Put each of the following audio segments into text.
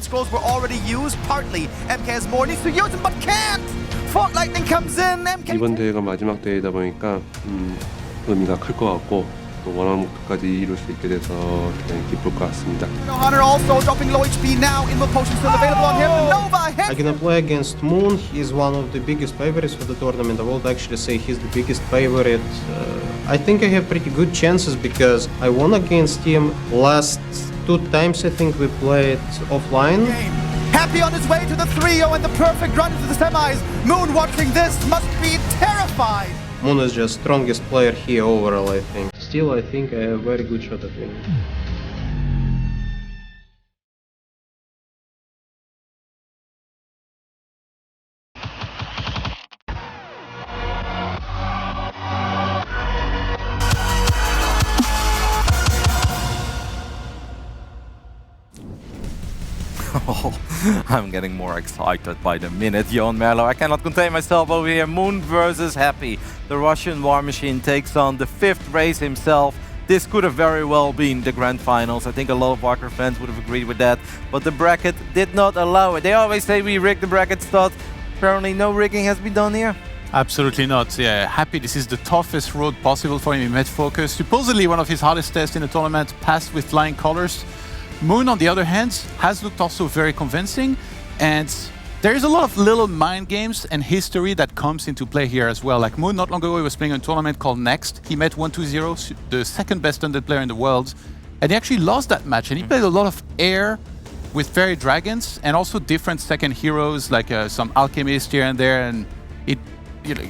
shield scrolls were already used, partly. MK has more, needs to use them, but can't! Fort Lightning comes in, MK... 이번 대회가 마지막 대회다 보니까 의미가 클 것 같고 또 원하는 목표까지 이룰 수 있게 돼서 굉장히 기쁠 것 같습니다. Hunter also dropping low HP now, inmode potion still available on him. Nova hit! I'm gonna play against Moon. He's one of the biggest favorites for the tournament. I would actually say he's the biggest favorite. I think I have pretty good chances because I won against him last 2 times. I think we played offline. Happy on his way to the 3-0 and the perfect run to the semis. Moon watching this must be terrified. Moon is just strongest player here overall, I think. Still, I think I have a very good shot at winning. Oh, I'm getting more excited by the minute, Jon Merlo. I cannot contain myself over here. Moon versus Happy. The Russian War Machine takes on the 5th race himself. This could have very well been the Grand Finals. I think a lot of Warcraft fans would have agreed with that. But the bracket did not allow it. They always say we rigged the bracket stuff. Apparently no rigging has been done here. Absolutely not. Yeah, Happy, this is the toughest road possible for him in Met Focus. Supposedly one of his hardest tests in the tournament, passed with flying colors. Moon, on the other hand, has looked also very convincing, and there is a lot of little mind games and history that comes into play here as well. Like Moon, not long ago, he was playing a tournament called Next. He met 120, the second best undead player in the world, and he actually lost that match. And he played a lot of air with fairy dragons and also different second heroes, like some alchemist here and there. And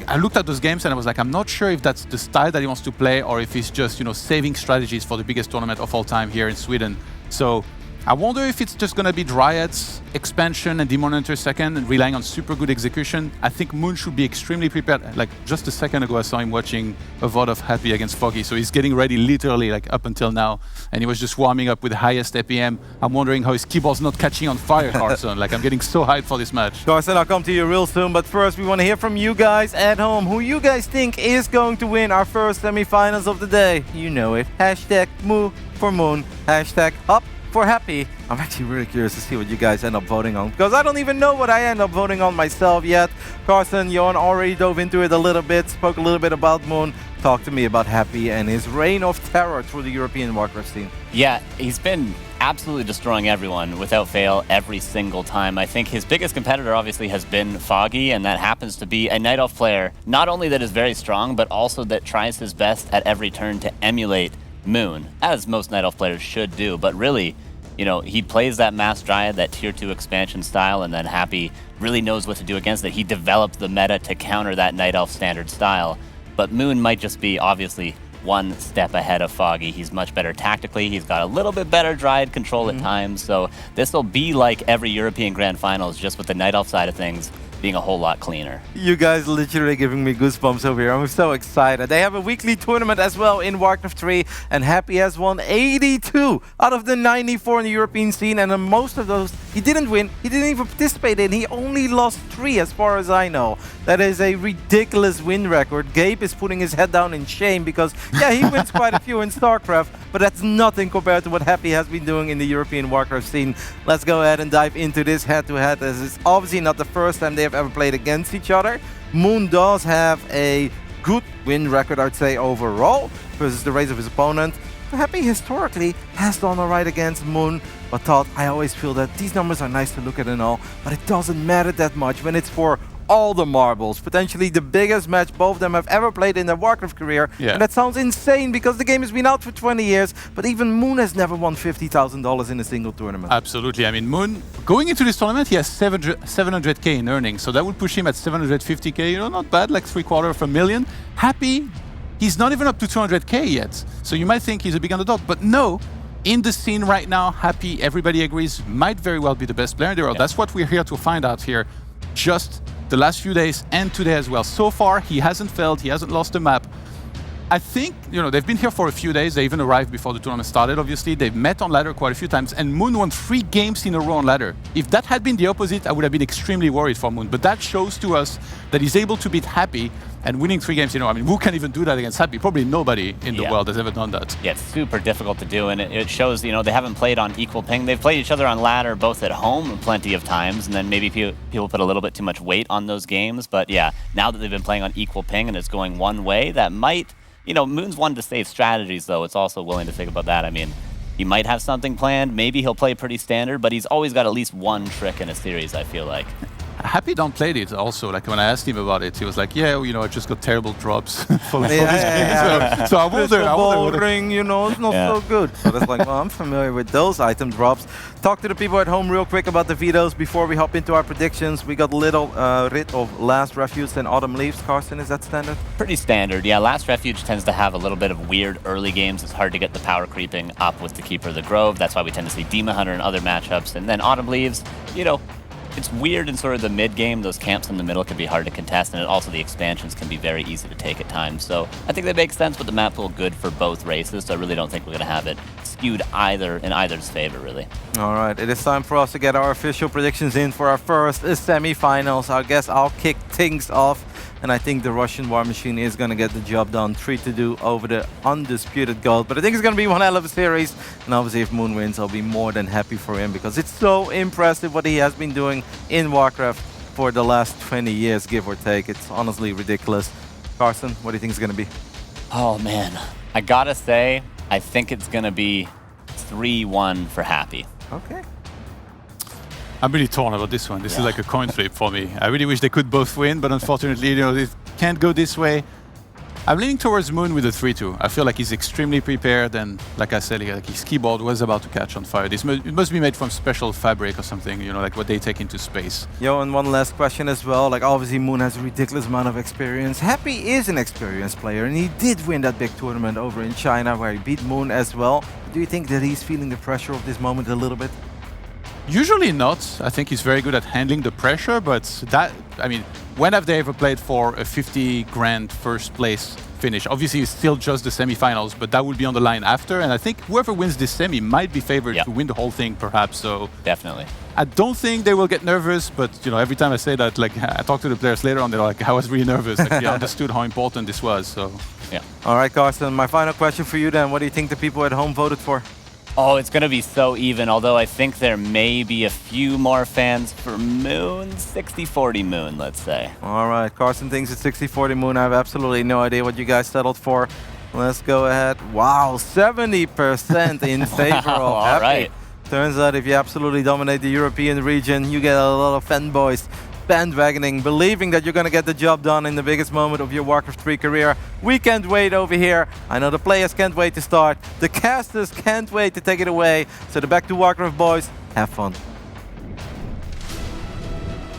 I looked at those games and I was like, I'm not sure if that's the style that he wants to play or if he's just, saving strategies for the biggest tournament of all time here in Sweden. So I wonder if it's just going to be Dryads, expansion, and Demon Hunter second, and relying on super good execution. I think Moon should be extremely prepared. Like just a second ago, I saw him watching a VOD of Happy against Foggy, so he's getting ready literally like up until now, and he was just warming up with the highest APM. I'm wondering how his keyboard's not catching on fire, Carson. Like I'm getting so hyped for this match. Carson, I'll come to you real soon, but first we want to hear from you guys at home. Who you guys think is going to win our first semifinals of the day? You know it. Hashtag Moo for Moon. Hashtag up for Happy. I'm actually really curious to see what you guys end up voting on, because I don't even know what I end up voting on myself yet. Carson, Jon already dove into it a little bit, spoke a little bit about Moon. Talk to me about Happy and his reign of terror through the European Warcraft scene. Yeah, he's been absolutely destroying everyone without fail every single time. I think his biggest competitor obviously has been Foggy, and that happens to be a Night Elf player, not only that is very strong, but also that tries his best at every turn to emulate Moon, as most Night Elf players should do. But really, he plays that Mass Dryad, that tier 2 expansion style, and then Happy really knows what to do against it. He developed the meta to counter that Night Elf standard style. But Moon might just be obviously one step ahead of Foggy. He's much better tactically. He's got a little bit better Dryad control at times. So this will be like every European Grand Finals, just with the Night Elf side of things being a whole lot cleaner. You guys literally giving me goosebumps over here. I'm so excited. They have a weekly tournament as well in Warcraft 3, and Happy has won 82 out of the 94 in the European scene, and most of those he didn't win. He didn't even participate in. He only lost 3 as far as I know. That is a ridiculous win record. Gabe is putting his head down in shame because, yeah, he wins quite a few in StarCraft, but that's nothing compared to what Happy has been doing in the European Warcraft scene. Let's go ahead and dive into this head-to-head, as it's obviously not the first time they have ever played against each other. Moon does have a good win record, I'd say, overall versus the race of his opponent. Happy historically has done alright against Moon, but I always feel that these numbers are nice to look at and all, but it doesn't matter that much when it's for all the marbles. Potentially the biggest match both of them have ever played in their Warcraft career. Yeah. And that sounds insane because the game has been out for 20 years, but even Moon has never won $50,000 in a single tournament. Absolutely. I mean, Moon, going into this tournament, he has 700K in earnings, so that would push him at 750K, not bad, like $750,000. Happy, he's not even up to 200K yet. So you might think he's a big underdog, but no. In the scene right now, Happy, everybody agrees, might very well be the best player in the world. That's what we're here to find out here. Just the last few days and today as well. So far, he hasn't failed, he hasn't lost the map. I think, they've been here for a few days. They even arrived before the tournament started, obviously. They've met on ladder quite a few times, and Moon won 3 games in a row on ladder. If that had been the opposite, I would have been extremely worried for Moon. But that shows to us that he's able to beat Happy And winning 3 games in a row, I mean, who can even do that against Happy? Probably nobody in the Yeah. world has ever done that. Yeah, it's super difficult to do, and it shows, you know, they haven't played on equal ping. They've played each other on ladder both at home plenty of times, and then maybe people put a little bit too much weight on those games. But yeah, now that they've been playing on equal ping and it's going one way, that might, you know, Moon's one to save strategies, though. It's also willing to think about that. I mean, he might have something planned. Maybe he'll play pretty standard, but he's always got at least one trick in a series, I feel like. Happy Don played it also. Like when I asked him about it, he was like, "Yeah, you know, I just got terrible drops for this game." So I wonder. Boring, you know, it's not so good. So that's like, well, I'm familiar with those item drops. Talk to the people at home real quick about the Vetoes before we hop into our predictions. We got rid of Last Refuge and Autumn Leaves. Carson, is that standard? Pretty standard, yeah. Last Refuge tends to have a little bit of weird early games. It's hard to get the power creeping up with the Keeper of the Grove. That's why we tend to see Demon Hunter in other matchups. And then Autumn Leaves, you know, it's weird in sort of the mid-game. Those camps in the middle can be hard to contest, and also the expansions can be very easy to take at times. So I think that makes sense, but the map pool good for both races, so I really don't think we're going to have it skewed in either's favor, really. All right, it is time for us to get our official predictions in for our first semi-finals. I guess I'll kick things off, and I think the Russian War Machine is going to get the job done. 3-2 over the undisputed gold, but I think it's going to be one hell of a series. And obviously, if Moon wins, I'll be more than happy for him because it's so impressive what he has been doing in Warcraft for the last 20 years, give or take. It's honestly ridiculous. Carson, what do you think is going to be? Oh, man. I gotta say, I think it's going to be 3-1 for Happy. Okay. I'm really torn about this one. This is like a coin flip for me. I really wish they could both win, but unfortunately, you know, it can't go this way. I'm leaning towards Moon with a 3-2. I feel like he's extremely prepared, and like I said, like his keyboard was about to catch on fire. It must be made from special fabric or something, you know, like what they take into space. Yo, and one last question as well. Like, obviously, Moon has a ridiculous amount of experience. Happy is an experienced player, and he did win that big tournament over in China where he beat Moon as well. Do you think that he's feeling the pressure of this moment a little bit? Usually not. I think he's very good at handling the pressure, but that, I mean, when have they ever played for a 50 grand first place finish? Obviously, it's still just the semifinals, but that would be on the line after, and I think whoever wins this semi might be favored to win the whole thing, perhaps, so... Definitely. I don't think they will get nervous, but, you know, every time I say that, like, I talk to the players later on, they're like, I was really nervous. Like, they understood how important this was, so... Yeah. All right, Carson, my final question for you then. What do you think the people at home voted for? Oh, it's going to be so even, although I think there may be a few more fans for Moon. 60-40 Moon, let's say. All right, Carson thinks it's 60-40 Moon. I have absolutely no idea what you guys settled for. Let's go ahead. Wow, 70% in favor of All Happy. right. Turns out if you absolutely dominate the European region, you get a lot of fanboys bandwagoning, believing that you're going to get the job done in the biggest moment of your Warcraft 3 career. We can't wait over here. I know the players can't wait to start. The casters can't wait to take it away. So the Back to Warcraft boys, have fun.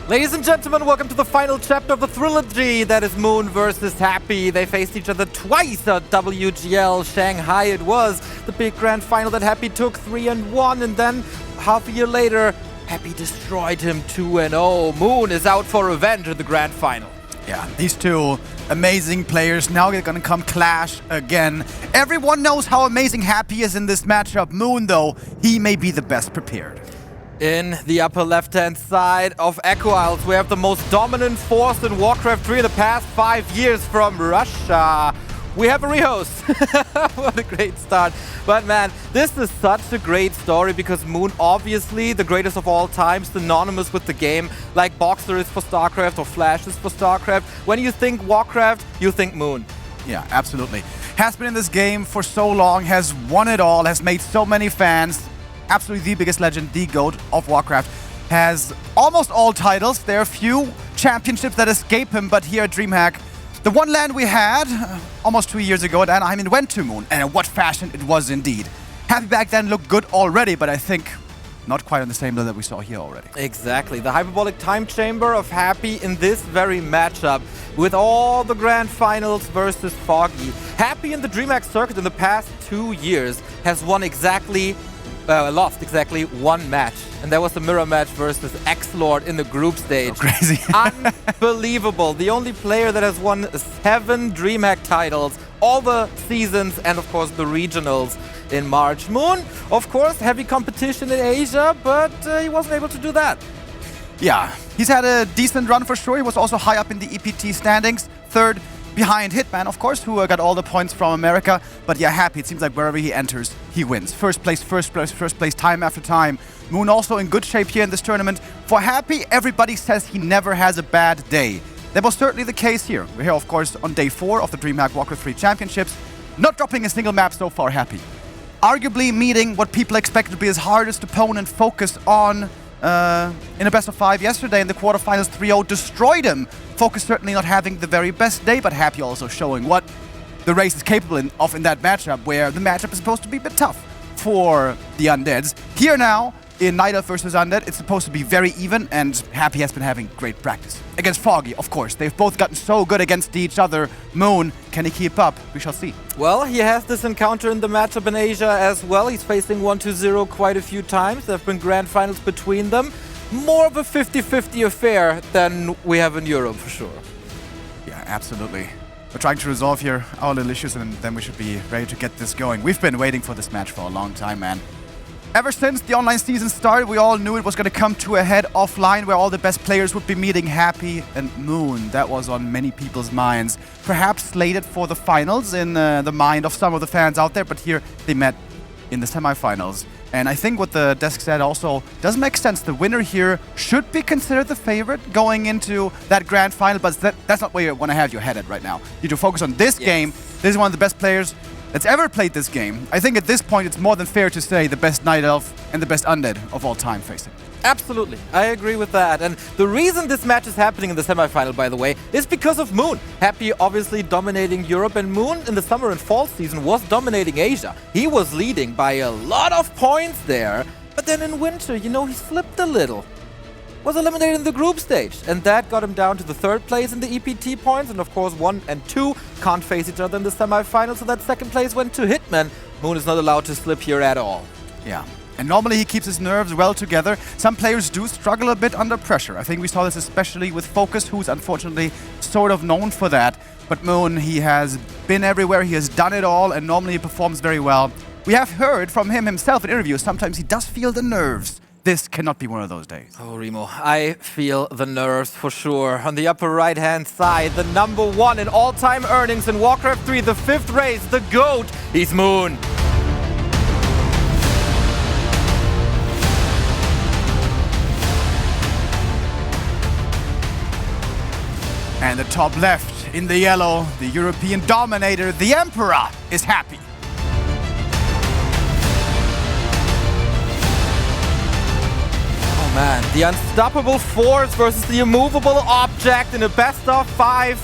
Ladies and gentlemen, welcome to the final chapter of the trilogy. That is Moon versus Happy. They faced each other twice at WGL Shanghai. It was the big grand final that Happy took 3-1, and then half a year later, Happy destroyed him 2-0. Moon is out for revenge in the grand final. Yeah, these two amazing players, now they're gonna come clash again. Everyone knows how amazing Happy is in this matchup. Moon, though, he may be the best prepared. In the upper left-hand side of Echo Isles, we have the most dominant force in Warcraft 3 in the past 5 years from Russia. We have a rehost. What a great start. But man, this is such a great story because Moon, obviously the greatest of all time, synonymous with the game, like Boxer is for StarCraft or Flash is for StarCraft. When you think Warcraft, you think Moon. Yeah, absolutely. Has been in this game for so long, has won it all, has made so many fans. Absolutely the biggest legend, the GOAT of Warcraft. Has almost all titles. There are a few championships that escape him, but here at DreamHack, the one land we had almost 2 years ago at Anaheim went to Moon, and in what fashion it was indeed. Happy back then looked good already, but I think not quite on the same level that we saw here already. Exactly. The hyperbolic time chamber of Happy in this very matchup with all the grand finals versus Foggy. Happy in the DreamHack circuit in the past 2 years has lost exactly one match. And that was the mirror match versus X-Lord in the group stage. So crazy. Unbelievable. The only player that has won 7 DreamHack titles, all the seasons, and of course the regionals in March. Moon, of course, heavy competition in Asia, but he wasn't able to do that. Yeah, he's had a decent run for sure. He was also high up in the EPT standings. 3rd behind Hitman, of course, who got all the points from America. But yeah, Happy, it seems like wherever he enters, he wins. First place, time after time. Moon also in good shape here in this tournament. For Happy, everybody says he never has a bad day. That was certainly the case here. We're here, of course, on day 4 of the DreamHack Warcraft 3 Championships. Not dropping a single map so far, Happy. Arguably meeting what people expected to be his hardest opponent, Focus, on in a best of 5 yesterday in the quarterfinals. 3-0 destroyed him. Focus certainly not having the very best day, but Happy also showing what the race is capable of in that matchup, where the matchup is supposed to be a bit tough for the Undeads. Here now, in Night Elf versus Undead, it's supposed to be very even, and Happy has been having great practice. Against Foggy, of course. They've both gotten so good against each other. Moon, can he keep up? We shall see. Well, he has this encounter in the matchup in Asia as well. He's facing 1-0 quite a few times. There have been grand finals between them. More of a 50-50 affair than we have in Europe, for sure. Yeah, absolutely. We're trying to resolve here our little issues, and then we should be ready to get this going. We've been waiting for this match for a long time, man. Ever since the online season started, we all knew it was going to come to a head offline, where all the best players would be meeting Happy and Moon. That was on many people's minds. Perhaps slated for the finals in the mind of some of the fans out there, but here they met in the semifinals. And I think what the desk said also does make sense. The winner here should be considered the favorite going into that grand final, but that's not where you want to have your head at right now. You need to focus on this game. This is one of the best players that's ever played this game. I think at this point it's more than fair to say the best Night Elf and the best Undead of all time facing. Absolutely, I agree with that. And the reason this match is happening in the semifinal, by the way, is because of Moon. Happy obviously dominating Europe, and Moon in the summer and fall season was dominating Asia. He was leading by a lot of points there, but then in winter, you know, he slipped a little. Was eliminated in the group stage, and that got him down to the 3rd place in the EPT points, and of course 1 and 2 can't face each other in the semifinals, so that 2nd place went to Hitman. Moon is not allowed to slip here at all. Yeah. And normally he keeps his nerves well together. Some players do struggle a bit under pressure. I think we saw this especially with Focus, who's unfortunately sort of known for that. But Moon, he has been everywhere, he has done it all, and normally he performs very well. We have heard from him himself in interviews, sometimes he does feel the nerves. This cannot be one of those days. Oh, Remo, I feel the nerves for sure. On the upper right-hand side, the #1 in all-time earnings in Warcraft 3, the 5th race, the GOAT, he's Moon. And the top left, in the yellow, the European dominator, the Emperor, is Happy. Oh man, the unstoppable force versus the immovable object in a best of 5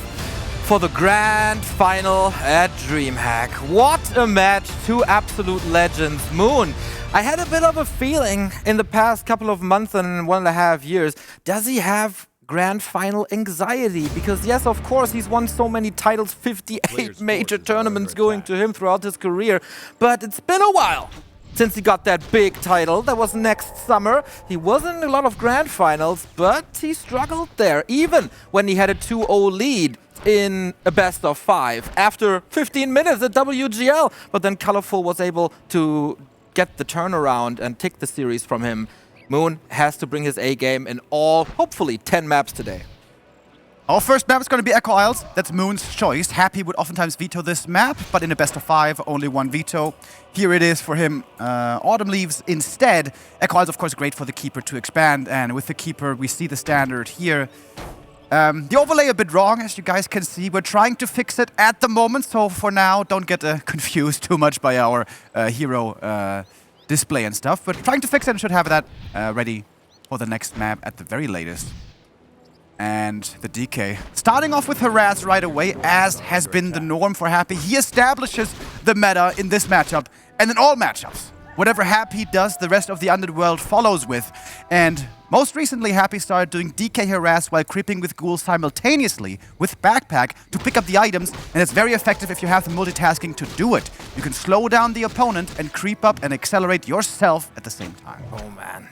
for the grand final at DreamHack. What a match, 2 absolute legends. Moon, I had a bit of a feeling in the past couple of months and 1.5 years, does he have grand final anxiety? Because yes, of course, he's won so many titles, 58 major tournaments going to him throughout his career, but it's been a while since he got that big title. That was next summer. He was in a lot of grand finals, but he struggled there, even when he had a 2-0 lead in a best of 5 after 15 minutes at WGL. But then Colorful was able to get the turnaround and take the series from him. Moon has to bring his A game in all, hopefully, 10 maps today. Our first map is going to be Echo Isles. That's Moon's choice. Happy would oftentimes veto this map, but in a best of 5, only 1 veto. Here it is for him. Autumn Leaves instead. Echo Isles, of course, great for the Keeper to expand, and with the Keeper, we see the standard here. The overlay a bit wrong, as you guys can see. We're trying to fix it at the moment, so for now, don't get confused too much by our hero display and stuff, but trying to fix it and should have that ready for the next map at the very latest. And the DK, starting off with Harass right away, as has been the norm for Happy. He establishes the meta in this matchup, and in all matchups. Whatever Happy does, the rest of the Undead world follows with. And most recently, Happy started doing DK Harass while creeping with ghouls simultaneously with Backpack to pick up the items, and it's very effective if you have the multitasking to do it. You can slow down the opponent and creep up and accelerate yourself at the same time. Oh man.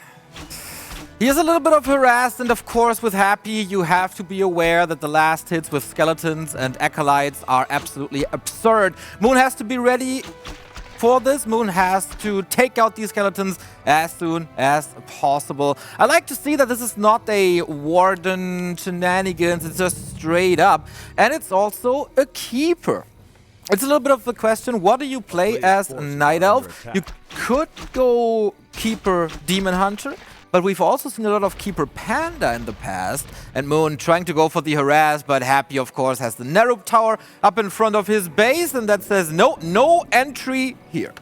He is a little bit of harassed, and of course with Happy you have to be aware that the last hits with Skeletons and Acolytes are absolutely absurd. Moon has to be ready for this, Moon has to take out these skeletons as soon as possible. I like to see that this is not a Warden shenanigans, it's just straight up. And it's also a keeper. It's a little bit of the question, what do you play as Night Elf? You could go Keeper Demon Hunter, but we've also seen a lot of Keeper Panda in the past. And Moon trying to go for the harass, but Happy, of course, has the Nerup Tower up in front of his base, and that says no entry here.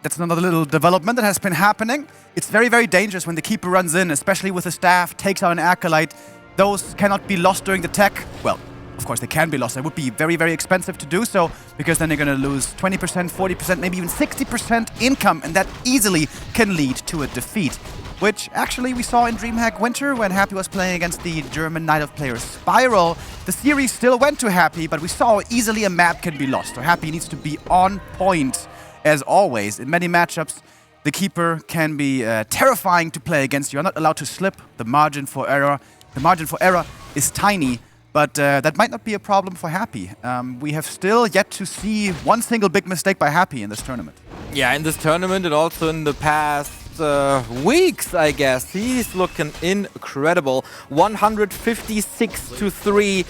That's another little development that has been happening. It's very, very dangerous when the Keeper runs in, especially with a staff, takes out an Acolyte. Those cannot be lost during the tech. Well, of course, they can be lost. It would be very, very expensive to do so, because then they're going to lose 20%, 40%, maybe even 60% income, and that easily can lead to a defeat, which actually we saw in DreamHack Winter when Happy was playing against the German Night Elf player Spiral. The series still went to Happy, but we saw easily a map can be lost, so Happy needs to be on point, as always. In many matchups, the Keeper can be terrifying to play against. You're not allowed to slip. The margin for error is tiny. But that might not be a problem for Happy. We have still yet to see one single big mistake by Happy in this tournament. Yeah, in this tournament and also in the past weeks, I guess. He's looking incredible. 156-3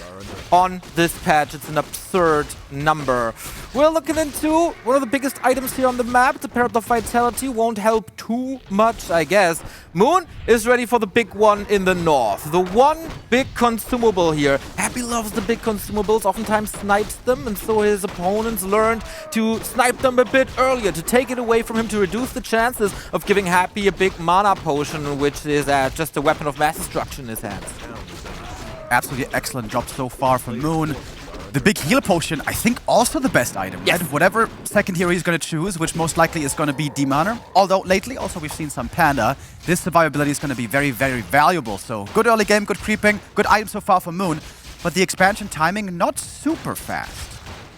on this patch. It's an absurd number. We're looking into one of the biggest items here on the map. The Parrot of Vitality won't help too much, I guess. Moon is ready for the big one in the north. The one big consumable here. Happy loves the big consumables, oftentimes snipes them, and so his opponents learned to snipe them a bit earlier, to take it away from him, to reduce the chances of giving Happy a big mana potion, which is just a weapon of mass destruction in his hands. Absolutely excellent job so far from Moon. The big heal potion, I think also the best item. Yes. Right? Whatever second hero he's going to choose, which most likely is going to be Demoner. Although lately also we've seen some Panda. This survivability is going to be very, very valuable. So good early game, good creeping, good item so far for Moon. But the expansion timing, not super fast.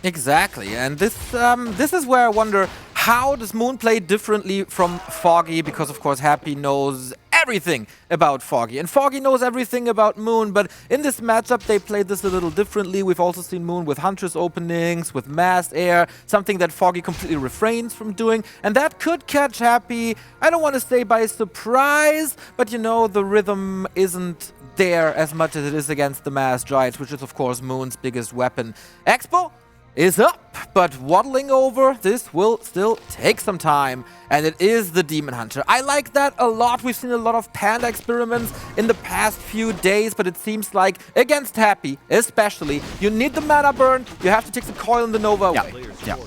Exactly, and this is where I wonder, how does Moon play differently from Foggy? Because of course Happy knows everything about Foggy, and Foggy knows everything about Moon, but in this matchup they played this a little differently. We've also seen Moon with Huntress openings, with Mass Air, something that Foggy completely refrains from doing, and that could catch Happy, I don't want to say by surprise, but you know, the rhythm isn't there as much as it is against the Mass Giants, which is of course Moon's biggest weapon. Expo is up, but waddling over, this will still take some time, and it is the Demon Hunter. I like that a lot. We've seen a lot of Panda experiments in the past few days, but it seems like against Happy, especially, you need the mana burn, you have to take the coil and the Nova away. Yeah.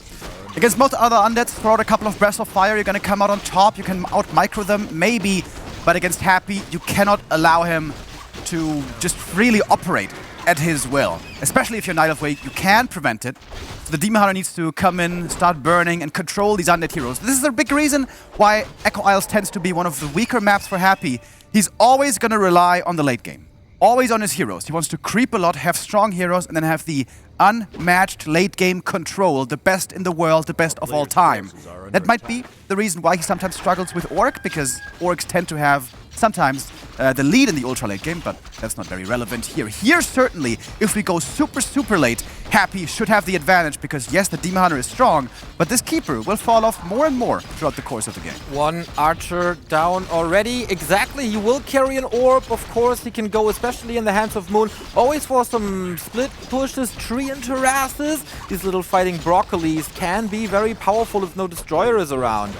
Against most other undeads, throw out a couple of Breaths of Fire, you're gonna come out on top, you can out-micro them, maybe, but against Happy, you cannot allow him to just freely operate at his will. Especially if you're Night Elf Way, you can prevent it. So the Demon Hunter needs to come in, start burning, and control these undead heroes. This is a big reason why Echo Isles tends to be one of the weaker maps for Happy. He's always going to rely on the late game. Always on his heroes. He wants to creep a lot, have strong heroes, and then have the unmatched late game control, the best in the world, the best of all time. That might be the reason why he sometimes struggles with Orc, because Orcs tend to have sometimes the lead in the ultra late game, but that's not very relevant here. Here, certainly, if we go super, super late, Happy should have the advantage, because yes, the Demon Hunter is strong, but this Keeper will fall off more and more throughout the course of the game. One Archer down already. Exactly, he will carry an orb, of course. He can go, especially in the hands of Moon, always for some split pushes, tree and harasses. These little fighting broccolis can be very powerful if no Destroyer is around.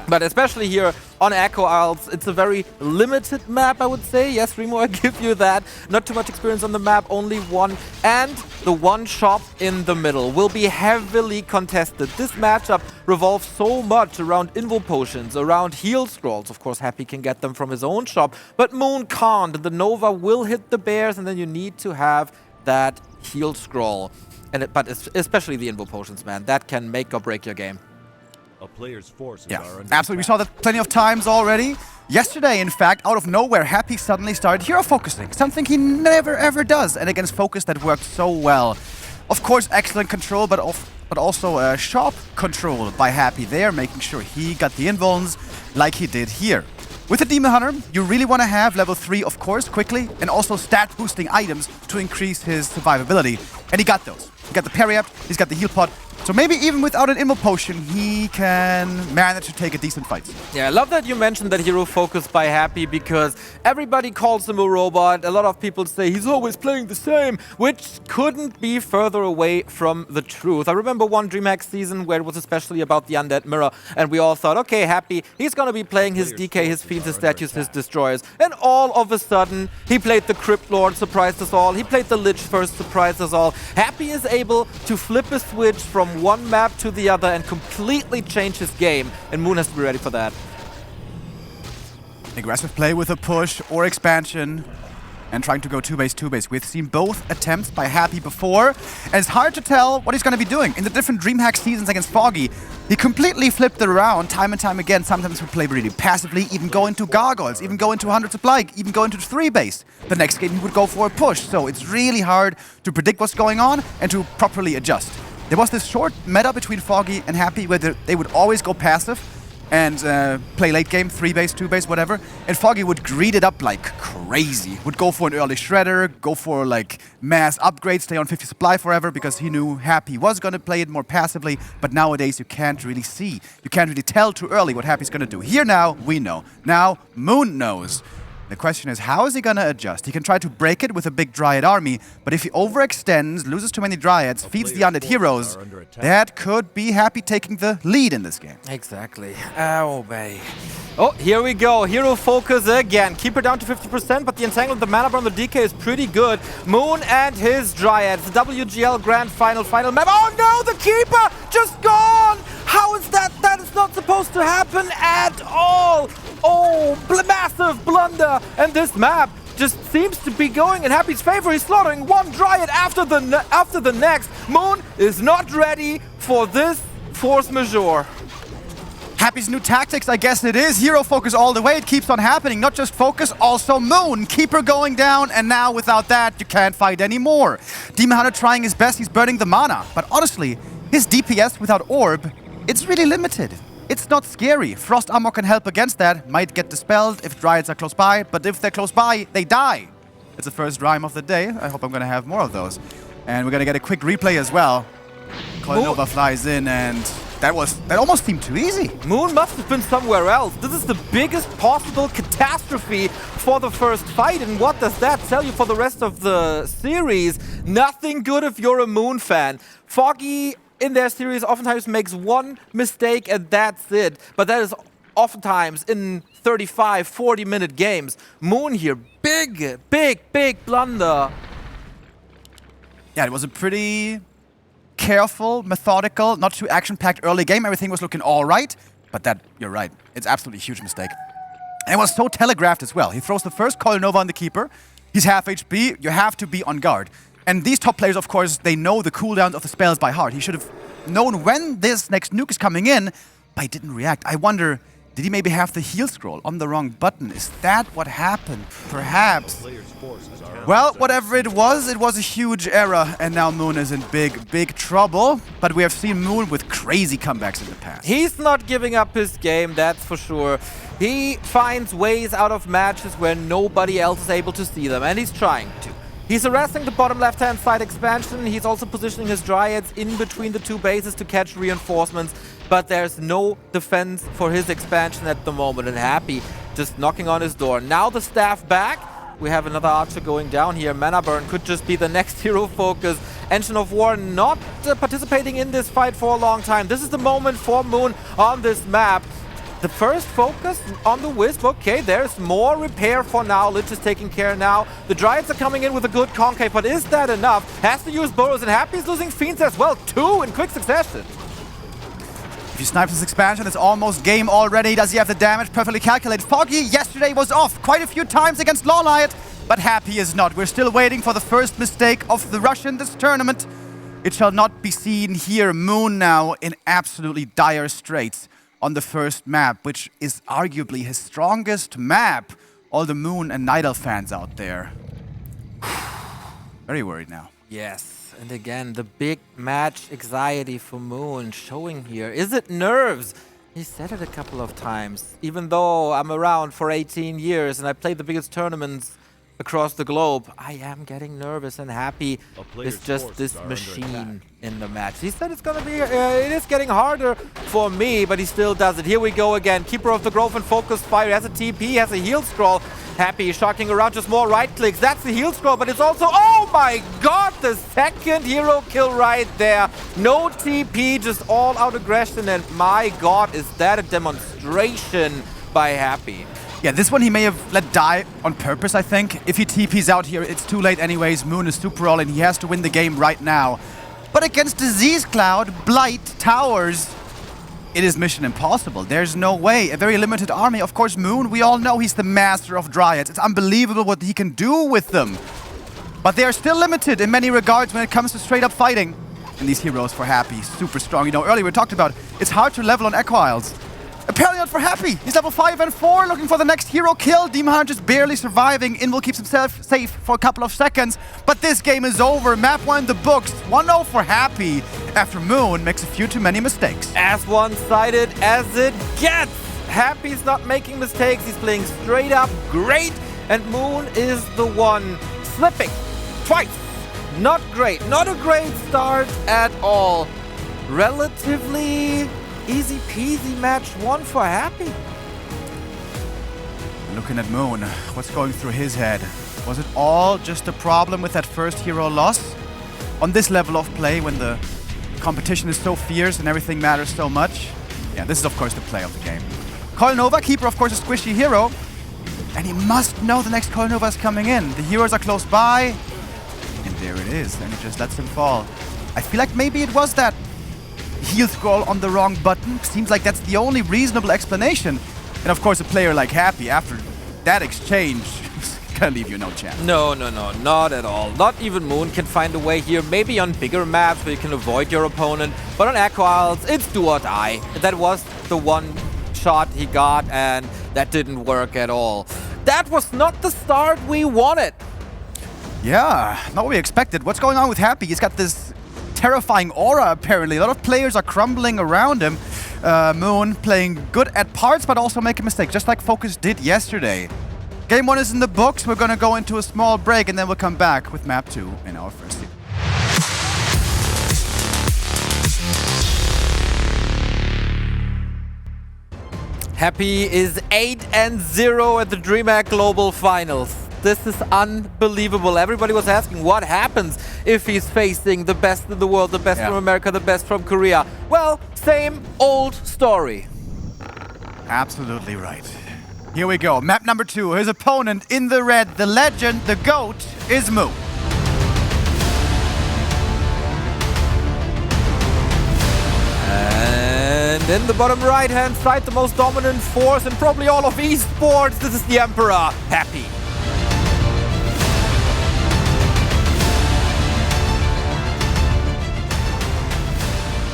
But especially here on Echo Isles, it's a very limited map, I would say. Yes, Remo, I give you that. Not too much experience on the map, only one. And the one shop in the middle will be heavily contested. This matchup revolves so much around Invo Potions, around heal scrolls. Of course, Happy can get them from his own shop, but Moon can't. The Nova will hit the bears, and then you need to have that heal scroll. But especially the Invo Potions, man. That can make or break your game. A player's forces Yeah, are under absolutely. We attack. saw that plenty of times already. Yesterday, in fact, out of nowhere, Happy suddenly started hero focusing, something he never ever does, and against focus that worked so well. Of course, excellent control, but also sharp control by Happy there, making sure he got the invulns like he did here. With the Demon Hunter, you really want to have level 3, of course, quickly, and also stat boosting items to increase his survivability. And he got those. He got the parry up, he's got the heal pot So maybe even without an immo potion, he can manage to take a decent fight. Yeah, I love that you mentioned that hero focus by Happy, because everybody calls him a robot. A lot of people say he's always playing the same, which couldn't be further away from the truth. I remember one DreamHack season where it was especially about the Undead Mirror, and we all thought, okay, Happy, he's gonna be playing his DK, his Fiends, his Statues, his Destroyers. And all of a sudden, he played the Crypt Lord, surprised us all. He played the Lich first, surprised us all. Happy is able to flip a switch from one map to the other and completely change his game, and Moon has to be ready for that. Aggressive play with a push or expansion and trying to go 2-base. We've seen both attempts by Happy before, and it's hard to tell what he's going to be doing. In the different DreamHack seasons against Foggy, he completely flipped it around time and time again. Sometimes he would play really passively, even go into Gargoyles, even go into 100 supply, even go into 3-base. The next game he would go for a push, so it's really hard to predict what's going on and to properly adjust. There was this short meta between Foggy and Happy where they would always go passive and play late game, 3-base, 2-base, whatever. And Foggy would greed it up like crazy. Would go for an early shredder, go for like mass upgrades, stay on 50 supply forever because he knew Happy was going to play it more passively. But nowadays you can't really see. You can't really tell too early what Happy's going to do. Here now, we know. Now, Moon knows. The question is, how is he going to adjust? He can try to break it with a big Dryad army, but if he overextends, loses too many Dryads, feeds the undead heroes, that could be Happy taking the lead in this game. Exactly. Oh, babe. Oh, here we go. Hero focus again. Keep her down to 50%, but the entanglement, the mana burn, the DK is pretty good. Moon and his Dryads. The WGL Grand Final map. Oh no, the Keeper just gone! How is that? That is not supposed to happen at all. Oh, massive blunder. And this map just seems to be going in Happy's favor. He's slaughtering one Dryad after the next. Moon is not ready for this force majeure. Happy's new tactics, I guess it is. Hero focus all the way. It keeps on happening. Not just focus, also Moon. Keeper going down, and now without that, you can't fight anymore. Demon Hunter trying his best. He's burning the mana. But honestly, his DPS without Orb, it's really limited. It's not scary. Frost Armor can help against that. Might get dispelled if Dryads are close by, but if they're close by, they die. It's the first rhyme of the day. I hope I'm going to have more of those. And we're going to get a quick replay as well. Nova flies in, and that almost seemed too easy. Moon must have been somewhere else. This is the biggest possible catastrophe for the first fight, and what does that tell you for the rest of the series? Nothing good if you're a Moon fan. Foggy in their series oftentimes makes one mistake and that's it. But that is oftentimes in 35, 40-minute games. Moon here, big blunder. Yeah, it was a pretty careful, methodical, not too action-packed early game. Everything was looking all right, but that, you're right, it's absolutely a huge mistake. And it was so telegraphed as well. He throws the first Coil Nova on the Keeper. He's half HP, you have to be on guard. And these top players, of course, they know the cooldowns of the spells by heart. He should have known when this next nuke is coming in, but he didn't react. I wonder, did he maybe have the heal scroll on the wrong button? Is that what happened? Perhaps. Well, whatever it was a huge error, and now Moon is in big trouble. But we have seen Moon with crazy comebacks in the past. He's not giving up his game, that's for sure. He finds ways out of matches where nobody else is able to see them, and he's trying to. He's harassing the bottom left-hand side expansion. He's also positioning his Dryads in between the two bases to catch reinforcements. But there's no defense for his expansion at the moment. And Happy just knocking on his door. Now the staff back. We have another Archer going down here. Mana Burn could just be the next hero focus. Engine of War not participating in this fight for a long time. This is the moment for Moon on this map. The first focus on the Wisp. Okay, there's more repair for now. Lich is taking care now. The Dryads are coming in with a good concave, but is that enough? Has to use Burrows, and Happy's losing Fiends as well. 2 in quick succession. If he snipes his expansion, it's almost game already. Does he have the damage perfectly calculated? Foggy yesterday was off quite a few times against Lawlight, but Happy is not. We're still waiting for the first mistake of the rush in this tournament. It shall not be seen here. Moon now in absolutely dire straits on the first map, which is arguably his strongest map. All the Moon and Nidal fans out there. Very worried now. Yes, and again, the big match anxiety for Moon showing here. Is it nerves? He said it a couple of times. Even though I'm around for 18 years and I played the biggest tournaments across the globe, I am getting nervous and happy. A player's It's just forces this are under machine attack. in the match. He said it's gonna be, it is getting harder for me, but he still does it. Here we go again. Keeper of the Grove and Focus Fire. He has a TP, he has a heal scroll. Happy shocking around, just more right clicks. That's the heal scroll, but it's also, oh my god, the second hero kill right there. No TP, just all out aggression, and my god, is that a demonstration by Happy. Yeah, this one he may have let die on purpose, I think. If he TPs out here, it's too late anyways. Moon is super all in. He has to win the game right now. But against Disease Cloud, Blight, Towers, it is mission impossible. There's no way. A very limited army. Of course, Moon, we all know he's the master of Dryads. It's unbelievable what he can do with them. But they are still limited in many regards when it comes to straight up fighting. And these heroes for Happy, super strong. You know, earlier we talked about it's hard to level on Echo Isles. Apparently not for Happy. He's level 5 and 4, looking for the next hero kill. Demon Hunter just barely surviving. Invul keeps himself safe for a couple of seconds. But this game is over. Map 1 in the books. 1-0 for Happy after Moon makes a few too many mistakes. As one-sided as it gets. Happy's not making mistakes. He's playing straight up great. And Moon is the one slipping twice. Not great. Not a great start at all. Relatively easy peasy match 1 for Happy. Looking at Moon, what's going through his head? Was it all just a problem with that first hero loss? On this level of play, when the competition is so fierce and everything matters so much? Yeah, this is of course the play of the game. Coil Nova, keeper of course a squishy hero. And he must know the next Coil Nova is coming in. The heroes are close by. And there it is, and it just lets him fall. I feel like maybe it was that heal scroll on the wrong button. Seems like that's the only reasonable explanation. And of course a player like Happy, after that exchange, gonna leave you no chance. No, not at all. Not even Moon can find a way here. Maybe on bigger maps where you can avoid your opponent. But on Echo Isles, it's do or die. That was the one shot he got, and that didn't work at all. That was not the start we wanted. Yeah, not what we expected. What's going on with Happy? He's got this terrifying aura, apparently. A lot of players are crumbling around him. Moon playing good at parts, but also making mistakes, just like Focus did yesterday. Game 1 is in the books. We're going to go into a small break, and then we'll come back with Map 2 in our first season. Happy is 8-0 at the DreamHack Global Finals. This is unbelievable. Everybody was asking what happens if he's facing the best in the world, the best from America, the best from Korea. Well, same old story. Absolutely right. Here we go. Map number 2. His opponent in the red, the legend, the GOAT, is Moon. And in the bottom right-hand side, the most dominant force in probably all of esports, this is the Emperor, Happy.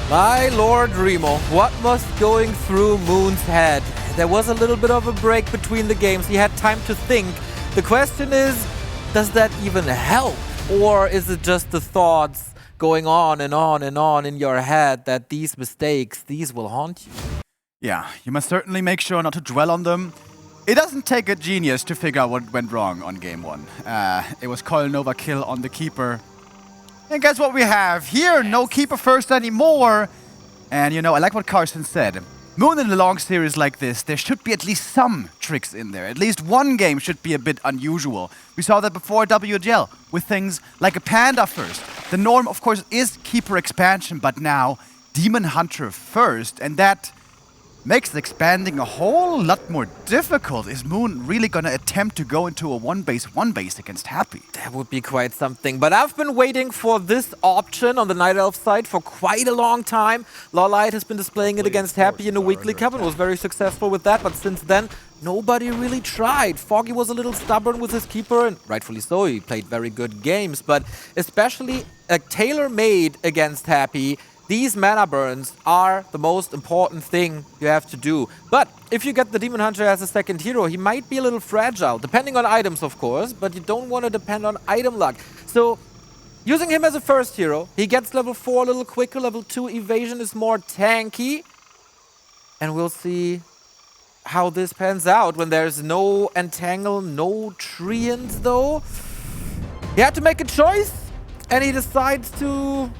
My lord Remo, what was going through Moon's head? There was a little bit of a break between the games. He had time to think. The question is, does that even help? Or is it just the thoughts going on and on and on in your head that these mistakes, these will haunt you? Yeah, you must certainly make sure not to dwell on them. It doesn't take a genius to figure out what went wrong on game 1. It was Coil Nova kill on the Keeper. And guess what we have here? No Keeper first anymore. And you know, I like what Carson said. Moon in a long series like this, there should be at least some tricks in there. At least one game should be a bit unusual. We saw that before WGL with things like a Panda first. The norm, of course, is Keeper expansion, but now Demon Hunter first. And that makes expanding a whole lot more difficult. Is Moon really gonna attempt to go into a one base against Happy? That would be quite something. But I've been waiting for this option on the Night Elf side for quite a long time. Lawlight has been displaying it against Happy in a weekly cup and was very successful with that. But since then, nobody really tried. Foggy was a little stubborn with his Keeper, and rightfully so. He played very good games. But especially tailor-made against Happy, these mana burns are the most important thing you have to do. But if you get the Demon Hunter as a second hero, he might be a little fragile, depending on items, of course, but you don't want to depend on item luck. So using him as a first hero, he gets level 4 a little quicker, level 2 evasion is more tanky, and we'll see how this pans out when there's no Entangle, no Treants though. He had to make a choice, and he decides to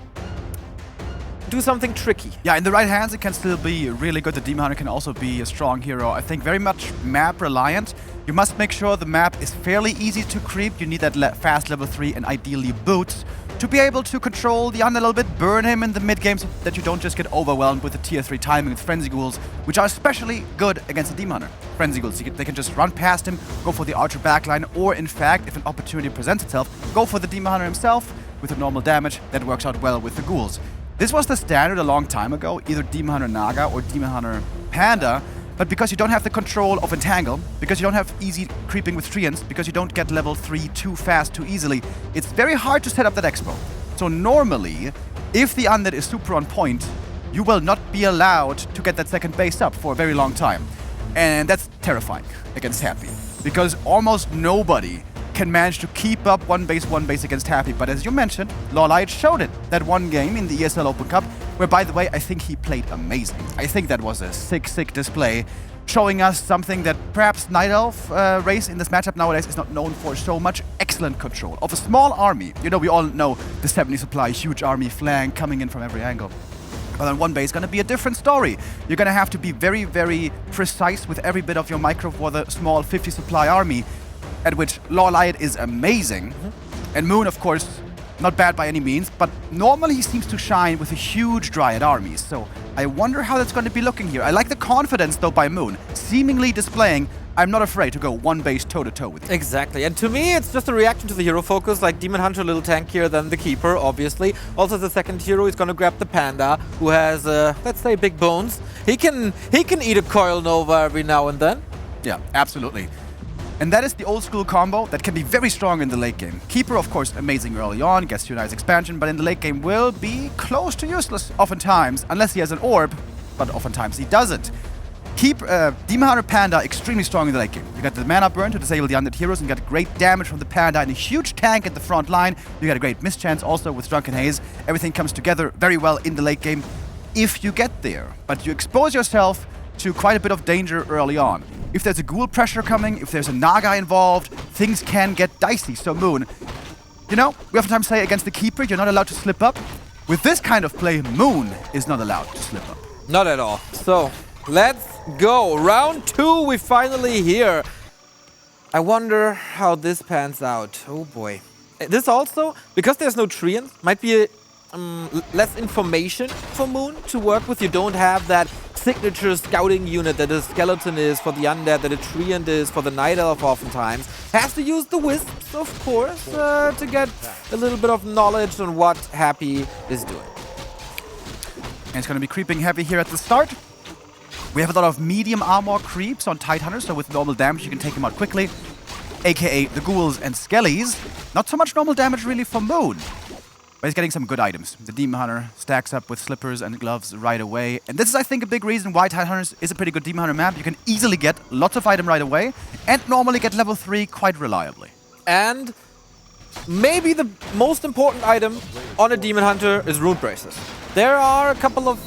do something tricky. Yeah, in the right hands, it can still be really good. The Demon Hunter can also be a strong hero. I think very much map reliant. You must make sure the map is fairly easy to creep. You need that fast level 3 and ideally boots to be able to control the Undead a little bit, burn him in the mid game so that you don't just get overwhelmed with the tier 3 timing with Frenzy Ghouls, which are especially good against the Demon Hunter. Frenzy Ghouls, they can just run past him, go for the Archer backline, or in fact, if an opportunity presents itself, go for the Demon Hunter himself with the normal damage. That works out well with the Ghouls. This was the standard a long time ago, either Demon Hunter Naga or Demon Hunter Panda, but because you don't have the control of Entangle, because you don't have easy creeping with Treants, because you don't get level 3 too fast, too easily, it's very hard to set up that expo. So normally, if the Undead is super on point, you will not be allowed to get that second base up for a very long time. And that's terrifying against Happy, because almost nobody can manage to keep up one base against Happy. But as you mentioned, Lawlight showed it that one game in the ESL Open Cup, where, by the way, I think he played amazing. I think that was a sick display, showing us something that perhaps Night Elf race in this matchup nowadays is not known for so much. Excellent control of a small army. You know, we all know the 70 supply, huge army flank coming in from every angle. But on one base, going to be a different story. You're going to have to be very precise with every bit of your micro for the small 50 supply army, at which Lawlight is amazing. And Moon, of course, not bad by any means, but normally he seems to shine with a huge Dryad army. So I wonder how that's going to be looking here. I like the confidence, though, by Moon, seemingly displaying, I'm not afraid to go one base toe-to-toe with you. Exactly, and to me it's just a reaction to the hero focus, like Demon Hunter a little tankier than the Keeper, obviously. Also the second hero is gonna grab the Panda, who has, let's say, big bones. He can eat a Coil Nova every now and then. Yeah, absolutely. And that is the old school combo that can be very strong in the late game. Keeper, of course, amazing early on, gets you a nice expansion, but in the late game will be close to useless oftentimes, unless he has an orb, but oftentimes he doesn't. Demon Hunter Panda extremely strong in the late game. You got the mana burn to disable the undead heroes, and you got great damage from the Panda and a huge tank at the front line. You got a great mischance also with Drunken Haze. Everything comes together very well in the late game if you get there. But you expose yourself to quite a bit of danger early on. If there's a ghoul pressure coming, if there's a Naga involved, things can get dicey. So Moon, you know, we oftentimes say against the Keeper, you're not allowed to slip up. With this kind of play, Moon is not allowed to slip up. Not at all. So, let's go. Round 2, we finally here. I wonder how this pans out. Oh boy. This also, because there's no Treant, might be less information for Moon to work with. You don't have that signature scouting unit that a Skeleton is for the Undead, that a Treant is for the Night Elf oftentimes. Has to use the Wisps, of course, to get a little bit of knowledge on what Happy is doing. And it's going to be creeping heavy here at the start. We have a lot of medium armor creeps on Tidehunter, so with normal damage you can take him out quickly, aka the Ghouls and Skellies. Not so much normal damage really for Moon, but he's getting some good items. The Demon Hunter stacks up with slippers and gloves right away, and this is, I think, a big reason why Tidehunter is a pretty good Demon Hunter map. You can easily get lots of item right away, and normally get level 3 quite reliably. And maybe the most important item on a Demon Hunter is Rune Braces. There are a couple of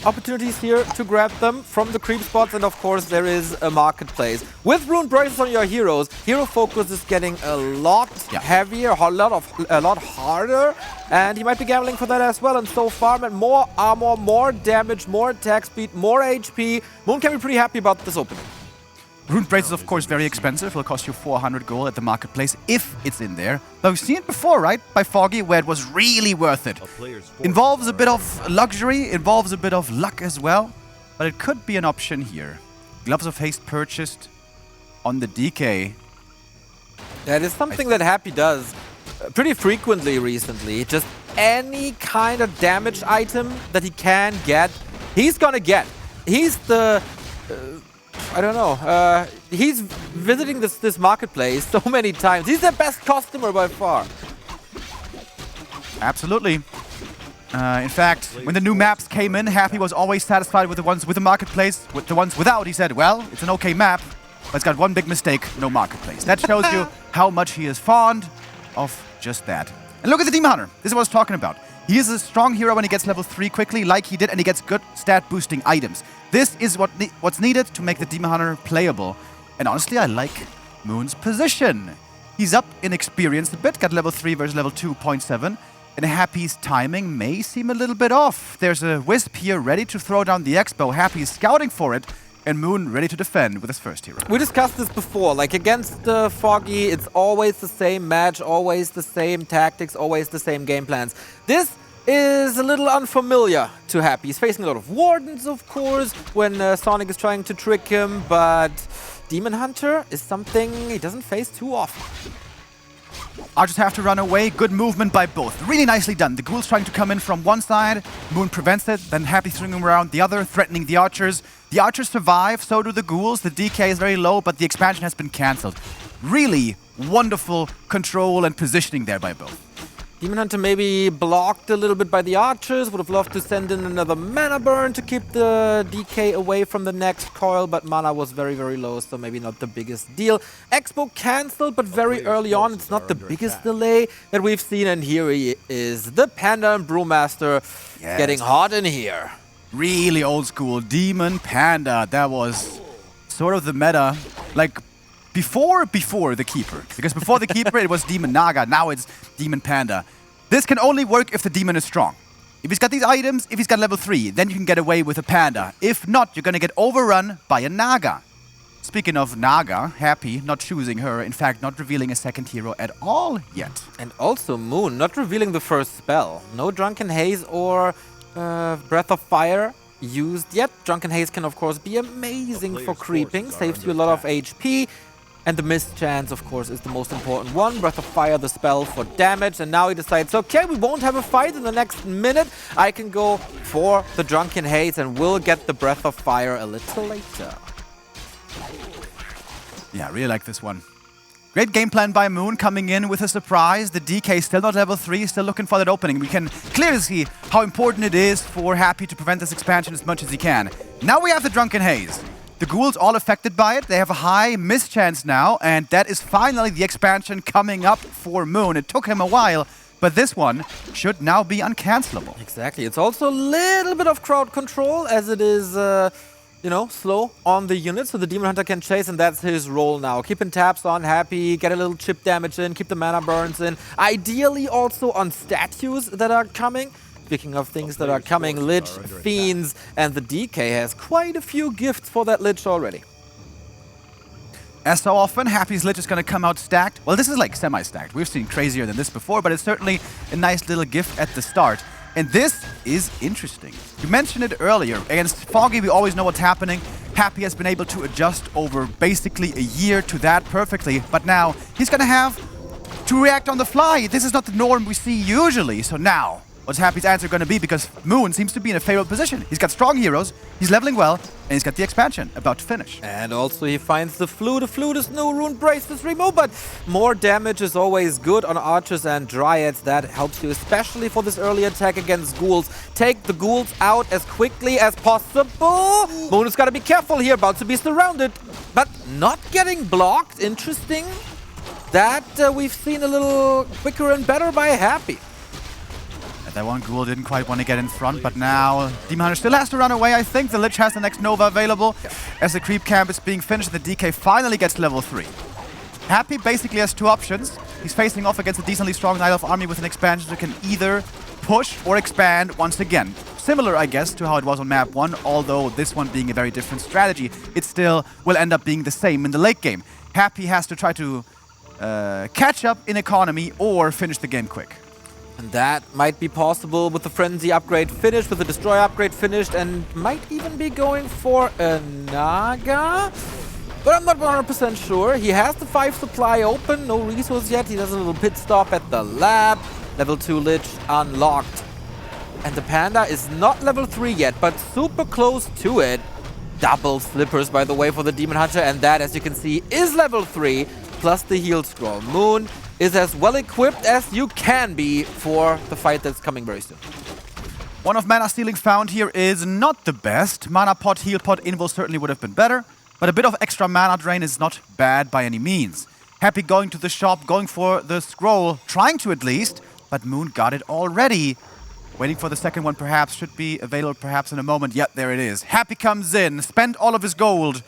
opportunities here to grab them from the creep spots, and of course there is a marketplace. With Rune Braces on your heroes, hero focus is getting a lot heavier, a lot harder, and he might be gambling for that as well. And so far, with more armor, more damage, more attack speed, more HP, Moon can be pretty happy about this opening. Rune Brace is, of course, very expensive. It'll cost you 400 gold at the marketplace if it's in there. But we've seen it before, right? By Foggy, where it was really worth it. Involves a bit of luxury, involves a bit of luck as well. But it could be an option here. Gloves of Haste purchased on the DK. That is something that Happy does pretty frequently recently. Just any kind of damage item that he can get, he's gonna get. He's the... I don't know. He's visiting this marketplace so many times. He's the best customer by far. Absolutely. In fact, when the new maps came in, Happy was always satisfied with the ones with the marketplace. With the ones without, he said, well, it's an okay map, but it's got one big mistake, no marketplace. That shows you how much he is fond of just that. And look at the Demon Hunter. This is what I was talking about. He is a strong hero when he gets level 3 quickly, like he did, and he gets good stat boosting items. This is what's needed to make the Demon Hunter playable. And honestly, I like Moon's position. He's up in experience a bit, got level 3 versus level 2.7. And Happy's timing may seem a little bit off. There's a Wisp here ready to throw down the X-Bow. Happy is scouting for it, and Moon ready to defend with his first hero. We discussed this before, like against Foggy, it's always the same match, always the same tactics, always the same game plans. This is a little unfamiliar to Happy. He's facing a lot of Wardens, of course, when Sonic is trying to trick him, but Demon Hunter is something he doesn't face too often. Archers have to run away. Good movement by both. Really nicely done. The Ghoul's trying to come in from one side. Moon prevents it. Then Happy swinging around the other, threatening the Archers. The Archers survive, so do the Ghouls. The DK is very low, but the expansion has been cancelled. Really wonderful control and positioning there by both. Demon Hunter maybe blocked a little bit by the Archers, would have loved to send in another mana burn to keep the DK away from the next coil, but mana was very, very low, so maybe not the biggest deal. X-Bow cancelled, but very early on, it's not the biggest delay that we've seen, and here he is, the Panda and Brewmaster getting hot in here. Really old school, Demon Panda. That was sort of the meta, like before the Keeper. Because before the Keeper, it was Demon Naga. Now it's Demon Panda. This can only work if the Demon is strong. If he's got these items, if he's got level 3, then you can get away with a Panda. If not, you're gonna get overrun by a Naga. Speaking of Naga, Happy not choosing her, in fact, not revealing a second hero at all yet. And also Moon not revealing the first spell. No Drunken Haze or Breath of Fire used yet. Drunken Haze can of course be amazing for creeping, saves you a lot of HP. And the Mist Chance, of course, is the most important one. Breath of Fire, the spell for damage. And now he decides, okay, we won't have a fight in the next minute. I can go for the Drunken Haze and we'll get the Breath of Fire a little later. Yeah, I really like this one. Great game plan by Moon, coming in with a surprise. The DK still not level 3, still looking for that opening. We can clearly see how important it is for Happy to prevent this expansion as much as he can. Now we have the Drunken Haze. The Ghouls all affected by it. They have a high mischance now, and that is finally the expansion coming up for Moon. It took him a while, but this one should now be uncancelable. Exactly. It's also a little bit of crowd control, as it is, you know, slow on the unit, so the Demon Hunter can chase, and that's his role now. Keeping tabs on Happy, get a little chip damage in, keep the mana burns in. Ideally also on statues that are coming. Speaking of things that are coming, Lich, Fiends, and the DK has quite a few gifts for that Lich already. As so often, Happy's Lich is going to come out stacked. Well, this is like semi-stacked. We've seen crazier than this before, but it's certainly a nice little gift at the start. And this is interesting. You mentioned it earlier. Against Foggy, we always know what's happening. Happy has been able to adjust over basically a year to that perfectly, but now he's going to have to react on the fly. This is not the norm we see usually, so now what's Happy's answer going to be? Because Moon seems to be in a favorable position. He's got strong heroes, he's leveling well, and he's got the expansion about to finish. And also he finds the Flute. The Flute is no rune bracelets Remo, but more damage is always good on Archers and Dryads. That helps you, especially for this early attack against Ghouls. Take the Ghouls out as quickly as possible. Moon has got to be careful here, about to be surrounded, but not getting blocked. Interesting that we've seen a little quicker and better by Happy. That one Ghoul didn't quite want to get in front, but now Demon Hunter still has to run away, I think. The Lich has the next Nova available. As the creep camp is being finished, the DK finally gets to level 3. Happy basically has two options. He's facing off against a decently strong Night Elf army with an expansion that can either push or expand once again. Similar, I guess, to how it was on map 1, although this one being a very different strategy, it still will end up being the same in the late game. Happy has to try to catch up in economy or finish the game quick. And that might be possible with the Frenzy upgrade finished, with the Destroy upgrade finished, and might even be going for a Naga. But I'm not 100% sure. He has the 5 supply open, no resource yet. He does a little pit stop at the lab. Level 2 Lich unlocked. And the Panda is not level 3 yet, but super close to it. Double slippers, by the way, for the Demon Hunter, and that, as you can see, is level 3, plus the heal scroll. Moon is as well equipped as you can be for the fight that's coming very soon. One of mana stealing found here is not the best. Mana pot, heal pot, invo certainly would have been better, but a bit of extra mana drain is not bad by any means. Happy going to the shop, going for the scroll, trying to at least, but Moon got it already. Waiting for the second one perhaps, should be available perhaps in a moment. Yep, there it is. Happy comes in, spent all of his gold,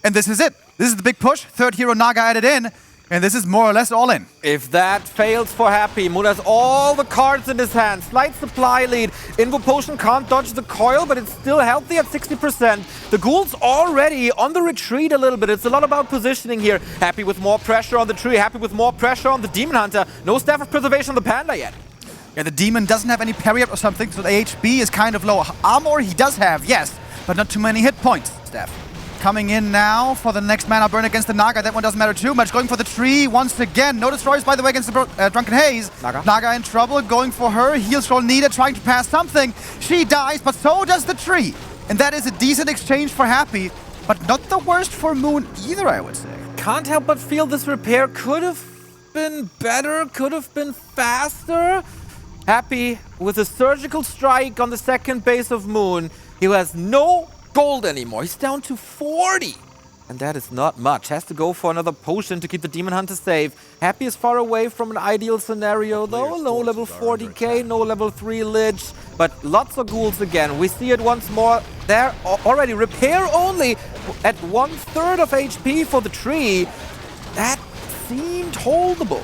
and this is it. This is the big push. Third hero Naga added in, and this is more or less all in. If that fails for Happy, Moon has all the cards in his hand. Slight supply lead. Invo Potion can't dodge the coil, but it's still healthy at 60%. The Ghoul's already on the retreat a little bit. It's a lot about positioning here. Happy with more pressure on the tree. Happy with more pressure on the Demon Hunter. No Staff of Preservation on the Panda yet. Yeah, the Demon doesn't have any parry up or something, so the HP is kind of low. Armor he does have, yes, but not too many hit points. Staff coming in now for the next mana burn against the Naga. That one doesn't matter too much. Going for the tree once again. No destroyers, by the way, against the Drunken Haze. Naga in trouble, going for her. Heal scroll needed, trying to pass something. She dies, but so does the tree. And that is a decent exchange for Happy, but not the worst for Moon either, I would say. Can't help but feel this repair could have been better, could have been faster. Happy with a surgical strike on the second base of Moon. He has no gold anymore. He's down to 40. And that is not much. Has to go for another potion to keep the Demon Hunter safe. Happy is far away from an ideal scenario though. No level 40k, no level 3 Lich. But lots of ghouls again. We see it once more. There already. Repair only at 1/3 of HP for the tree. That seemed holdable.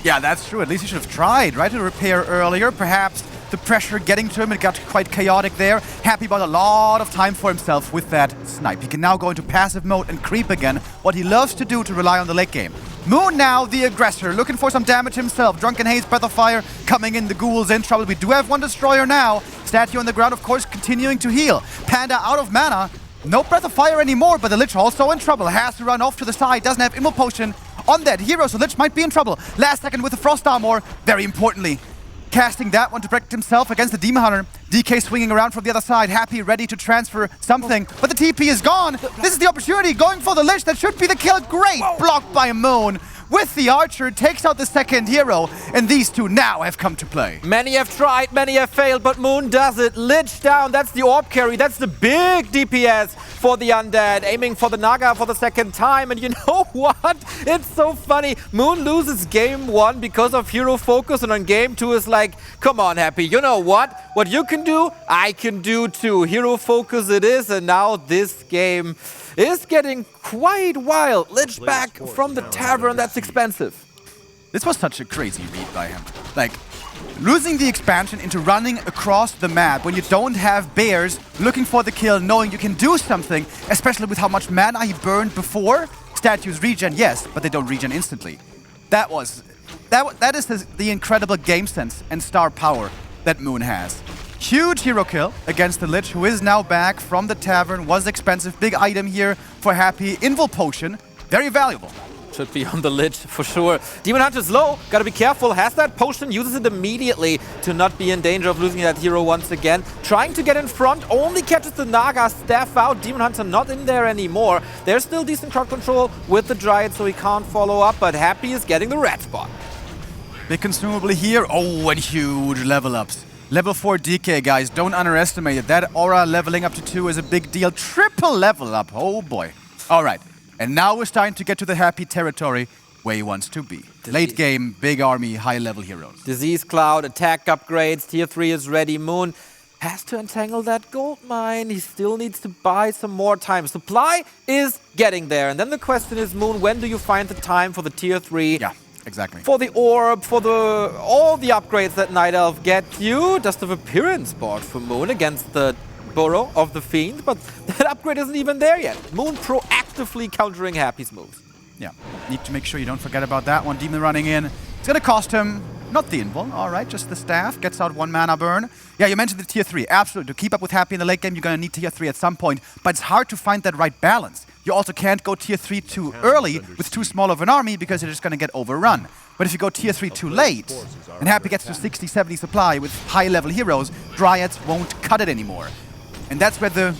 Yeah, that's true. At least he should have tried, right, to repair earlier. Perhaps the pressure getting to him, it got quite chaotic there. Happy bought a lot of time for himself with that snipe. He can now go into passive mode and creep again, what he loves to do to rely on the late game. Moon now, the aggressor, looking for some damage himself. Drunken Haze, Breath of Fire, coming in, the Ghoul's in trouble. We do have one Destroyer now. Statue on the ground, of course, continuing to heal. Panda out of mana. No Breath of Fire anymore, but the Lich also in trouble. Has to run off to the side, doesn't have Immo Potion on that hero, so Lich might be in trouble. Last second with the Frost Armor, very importantly. Casting that one to protect himself against the Demon Hunter. DK swinging around from the other side, Happy, ready to transfer something, but the TP is gone. This is the opportunity, going for the Lich, that should be the kill. Great block by Moon. With the Archer, takes out the second hero, and these two now have come to play. Many have tried, many have failed, but Moon does it. Lich down, that's the orb carry, that's the big DPS for the Undead. Aiming for the Naga for the second time, and you know what? It's so funny. Moon loses game 1 because of hero focus, and on game 2 is like, come on, Happy, you know what? What you can do, I can do too. Hero focus it is, and now this game is getting quite wild. Lich back from the tavern, that's expensive. This was such a crazy read by him. Like, losing the expansion into running across the map when you don't have bears, looking for the kill, knowing you can do something, especially with how much mana he burned before. Statues regen, yes, but they don't regen instantly. That is the incredible game sense and star power that Moon has. Huge hero kill against the Lich, who is now back from the tavern. Was expensive. Big item here for Happy. Invul Potion. Very valuable. Should be on the Lich for sure. Demon Hunter's low. Gotta be careful. Has that potion. Uses it immediately to not be in danger of losing that hero once again. Trying to get in front. Only catches the Naga. Staff out. Demon Hunter not in there anymore. There's still decent crowd control with the Dryad, so he can't follow up. But Happy is getting the red spot. Big consumable here. Oh, and huge level ups. Level 4 DK, guys, don't underestimate it. That aura leveling up to 2 is a big deal. Triple level up, oh boy. All right, and now we're starting to get to the Happy territory where he wants to be. Late game, big army, high level heroes. Disease Cloud, attack upgrades, tier 3 is ready. Moon has to untangle that gold mine. He still needs to buy some more time. Supply is getting there. And then the question is, Moon, when do you find the time for the tier 3? Yeah. Exactly. For the orb, for all the upgrades that Night Elf get you. Dust of Appearance board for Moon against the Burrow of the Fiend, but that upgrade isn't even there yet. Moon proactively countering Happy's moves. Yeah, need to make sure you don't forget about that one. Demon running in. It's gonna cost him, not the invul, all right, just the staff. Gets out 1 mana burn. Yeah, you mentioned the tier 3. Absolutely, to keep up with Happy in the late game, you're gonna need tier 3 at some point, but it's hard to find that right balance. You also can't go tier 3 too early with too small of an army because you're just going to get overrun. But if you go tier 3 too late, and Happy gets to 60, 70 supply with high-level heroes, Dryads won't cut it anymore. And that's where the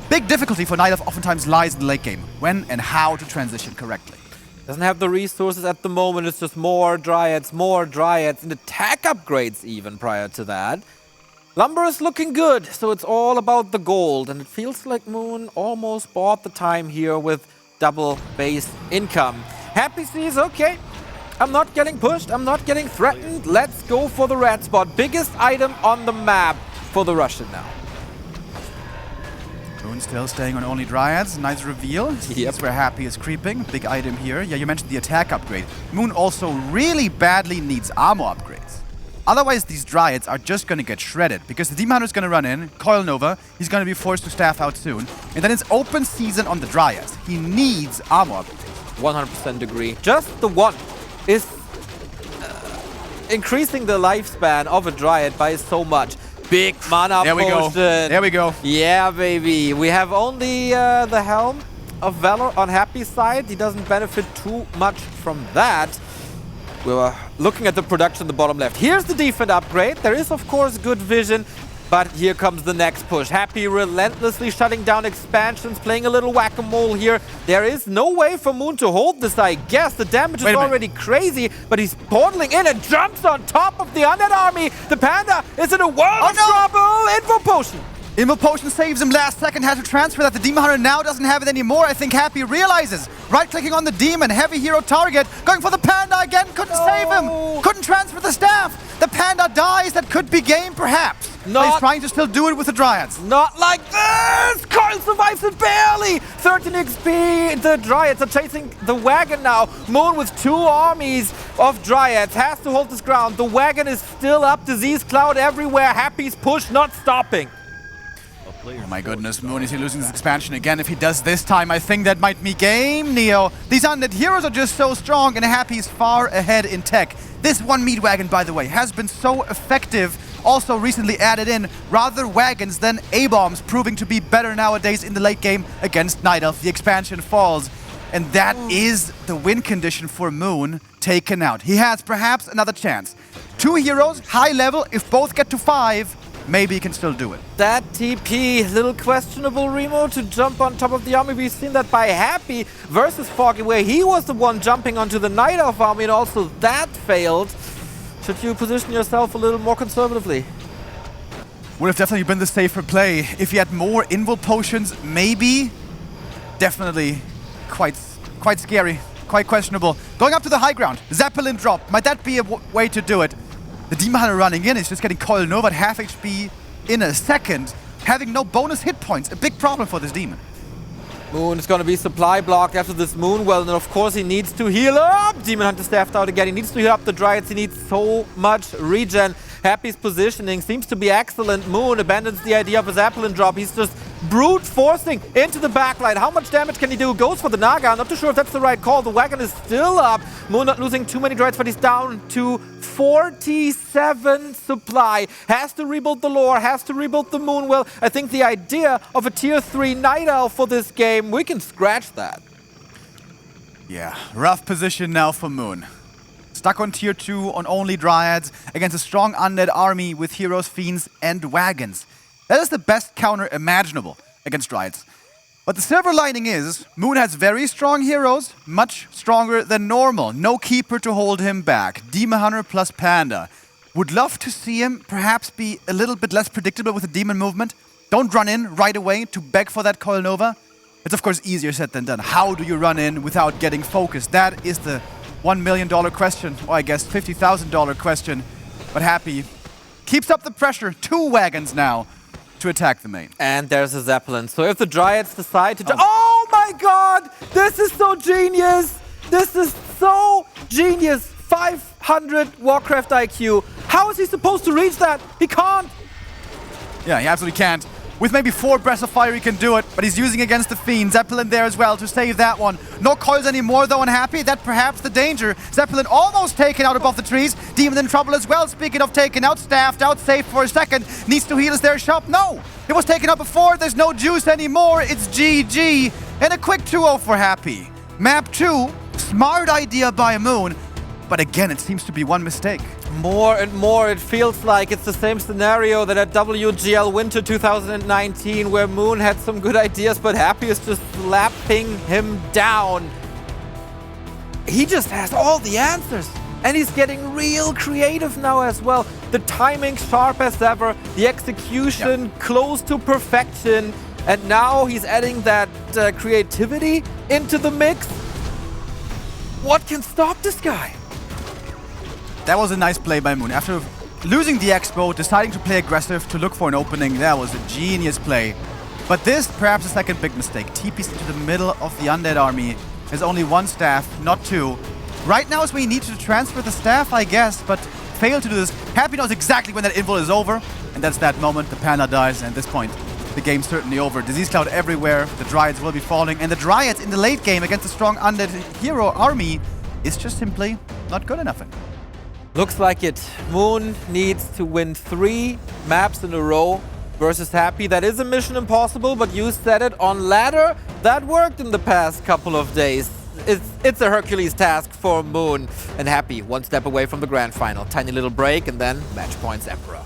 big difficulty for Night Elf oftentimes lies in the late game. When and how to transition correctly. Doesn't have the resources at the moment. It's just more Dryads, and attack upgrades even prior to that. Lumber is looking good, so it's all about the gold, and it feels like Moon almost bought the time here with double base income. Happy sees, okay, I'm not getting pushed, I'm not getting threatened. Let's go for the red spot. Biggest item on the map for the Russian now. Moon still staying on only Dryads. Nice reveal. Yep. That's where Happy is creeping. Big item here. Yeah, you mentioned the attack upgrade. Moon also really badly needs armor upgrades. Otherwise, these Dryads are just going to get shredded because the Demon Hunter is going to run in, Coil Nova, he's going to be forced to staff out soon, and then it's open season on the Dryads. He needs armor upgrades. 100% agree. Just the one is increasing the lifespan of a Dryad by so much. Big mana There we go. potion. There we go. Yeah, baby. We have only the Helm of Valor on Happy's side. He doesn't benefit too much from that. We were looking at the production in the bottom left. Here's the defense upgrade. There is, of course, good vision. But here comes the next push. Happy relentlessly shutting down expansions, playing a little whack-a-mole here. There is no way for Moon to hold this, I guess. The damage is already crazy, but he's portaling in and jumps on top of the undead army. The Panda is in a world of trouble. Info potion. Invo Potion saves him last second, had to transfer that. The Demon Hunter now doesn't have it anymore. I think Happy realizes. Right-clicking on the Demon, heavy hero target, going for the Panda again, couldn't save him. Couldn't transfer the staff. The Panda dies, that could be game perhaps. But he's trying to still do it with the Dryads. Not like this! Coil survives it barely! 13 XP, the Dryads are chasing the wagon now. Moon with 2 armies of Dryads has to hold this ground. The wagon is still up, disease cloud everywhere. Happy's push not stopping. Oh my goodness, Moon, is he losing his expansion again? If he does this time, I think that might be game, Neo. These undead heroes are just so strong, and Happy's far ahead in tech. This one meat wagon, by the way, has been so effective. Also recently added in rather wagons than A-bombs, proving to be better nowadays in the late game against Night Elf. The expansion falls, and that is the win condition for Moon taken out. He has perhaps another chance. 2 heroes, high level, if both get to 5, maybe he can still do it. That TP, little questionable, Remo, to jump on top of the army. We've seen that by Happy versus Foggy, where he was the one jumping onto the Night Elf army, and also that failed. Should you position yourself a little more conservatively? Would have definitely been the safer play. If he had more Invul Potions, maybe. Definitely quite scary, quite questionable. Going up to the high ground, Zeppelin drop. Might that be a way to do it? The Demon Hunter running in is just getting Coil Nova at half HP in a second, having no bonus hit points. A big problem for this Demon. Moon is going to be supply blocked after this Moon Well, and of course he needs to heal up. Demon Hunter staffed out again. He needs to heal up the Dryads. He needs so much regen. Happy's positioning seems to be excellent. Moon abandons the idea of a Zeppelin drop. He's just brute forcing into the backline. How much damage can he do? Goes for the Naga. I'm not too sure if that's the right call. The wagon is still up. Moon not losing too many Dryads, but he's down to 47 supply. Has to rebuild the lore, has to rebuild the Moon Well. I think the idea of a tier 3 Night Elf for this game, we can scratch that. Yeah, rough position now for Moon. Stuck on tier 2 on only Dryads against a strong undead army with heroes, fiends, and wagons. That is the best counter imaginable against Dryads. But the silver lining is, Moon has very strong heroes, much stronger than normal. No keeper to hold him back. Demon Hunter plus Panda. Would love to see him perhaps be a little bit less predictable with the demon movement. Don't run in right away to beg for that Coil Nova. It's of course easier said than done. How do you run in without getting focused? That is the $1 million question, or I guess $50,000 question. But Happy keeps up the pressure. 2 wagons now to attack the main. And there's a Zeppelin. So if the Dryads decide to... Oh my god! This is so genius! This is so genius! 500 Warcraft IQ. How is he supposed to reach that? He can't! Yeah, he absolutely can't. With maybe 4 Breaths of Fire, he can do it, but he's using against the Fiend. Zeppelin there as well to save that one. No coils anymore, though, unhappy. That perhaps the danger. Zeppelin almost taken out above the trees. Demon in trouble as well. Speaking of taken out, staffed out, safe for a second. Needs to heal. Is there a shop? No! It was taken out before. There's no juice anymore. It's GG. And a quick 2-0 for Happy. Map 2, smart idea by Moon, but again, it seems to be one mistake. More and more, it feels like it's the same scenario that at WGL Winter 2019, where Moon had some good ideas, but Happy is just slapping him down. He just has all the answers, and he's getting real creative now as well. The timing sharp as ever, the execution close to perfection, and now he's adding that creativity into the mix. What can stop this guy? That was a nice play by Moon. After losing the Expo, deciding to play aggressive to look for an opening, that was a genius play. But this, perhaps the second big mistake. TPs into the middle of the Undead army. There's only one staff, not two. Right now is when you need to transfer the staff, I guess, but fail to do this. Happy knows exactly when that invul is over, and that's that moment. The Panda dies, and at this point, the game's certainly over. Disease Cloud everywhere, the Dryads will be falling, and the Dryads in the late game against a strong Undead hero army is just simply not good enough. Looks like it. Moon needs to win 3 maps in a row versus Happy. That is a mission impossible, but you said it on ladder. That worked in the past couple of days. It's a Hercules task for Moon. And Happy, one step away from the grand final. Tiny little break, and then match points Emperor.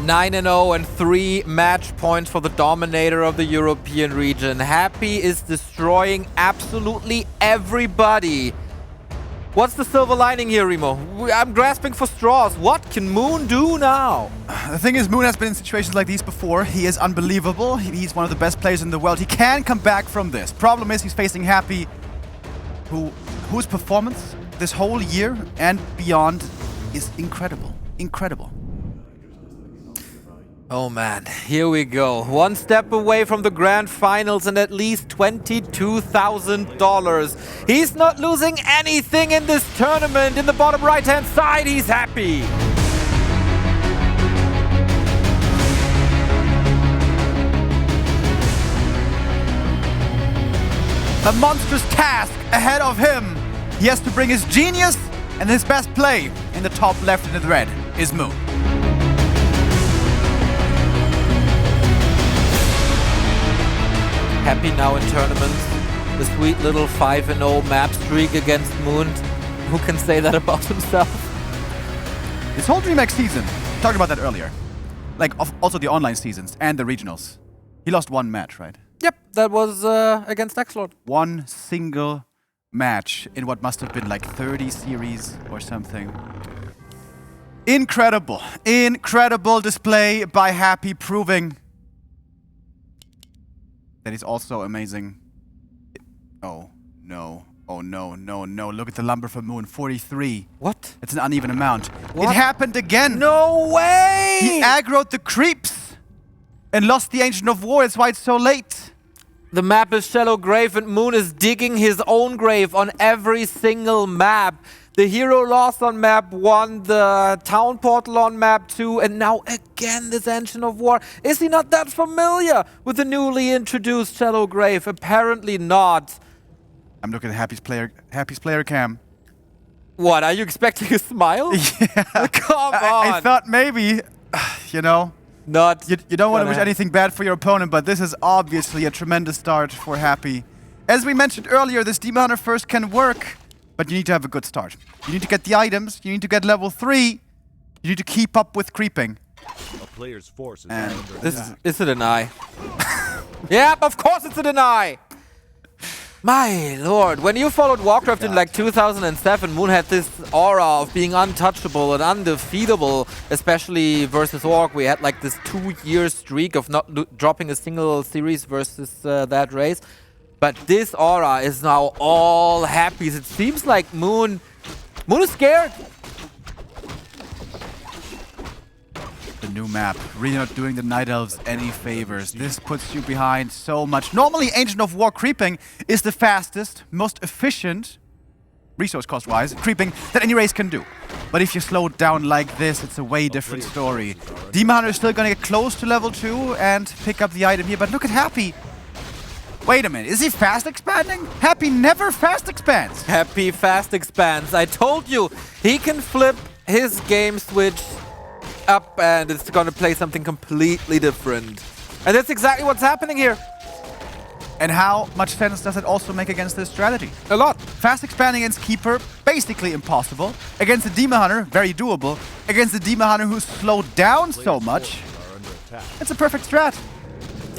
9-0 and 3 match points for the dominator of the European region. Happy is destroying absolutely everybody. What's the silver lining here, Remo? I'm grasping for straws. What can Moon do now? The thing is, Moon has been in situations like these before. He is unbelievable. He's one of the best players in the world. He can come back from this. Problem is, he's facing Happy, whose performance this whole year and beyond is incredible. Incredible. Oh man, here we go. One step away from the grand finals and at least $22,000. He's not losing anything in this tournament. In the bottom right-hand side, he's Happy. A monstrous task ahead of him. He has to bring his genius and his best play. In the top left in the red is Moon. Happy now in tournaments. The sweet little 5-0 map streak against Moon. Who can say that about himself? This whole DreamHack season, talked about that earlier. Like, also the online seasons and the regionals. He lost one match, right? Yep, that was against Xlord. One single match in what must have been like 30 series or something. Incredible. Incredible display by Happy, proving that he's also amazing. Oh, no. Oh, no, no, no. Look at the lumber for Moon. 43. What? It's an uneven amount. What? It happened again. No way! He aggroed the creeps and lost the Ancient of War. That's why it's so late. The map is Shallow Grave and Moon is digging his own grave on every single map. The hero lost on map 1, the town portal on map 2, and now again this Ancient of War. Is he not that familiar with the newly introduced Shallow Grave? Apparently not. I'm looking at Happy's player cam. What, are you expecting a smile? Yeah. Come on. I thought maybe, you know, not. you don't want to wish anything bad for your opponent, but this is obviously a tremendous start for Happy. As we mentioned earlier, this Demon Hunter first can work, but you need to have a good start. You need to get the items, you need to get level 3, you need to keep up with creeping. A player's force is And under This is a deny. Yep, of course it's a deny. My lord, when you followed Warcraft in like 2007, Moon had this aura of being untouchable and undefeatable, especially versus Orc. We had like this 2-year streak of not dropping a single series versus that race. But this aura is now all happy. It seems like Moon is scared. The new map, really not doing the Night Elves any favors. This puts you behind so much. Normally, Ancient of War creeping is the fastest, most efficient, resource cost-wise, creeping that any race can do. But if you slow it down like this, it's a way different story. Demon Hunter is still gonna get close to level 2 and pick up the item here, but look at Happy. Wait a minute, is he fast expanding? Happy never fast expands. Happy fast expands. I told you, he can flip his game switch up and it's gonna play something completely different. And that's exactly what's happening here. And how much sense does it also make against this strategy? A lot. Fast expanding against Keeper, basically impossible. Against the Demon Hunter, very doable. Against the Demon Hunter who's slowed down so much, it's a perfect strat.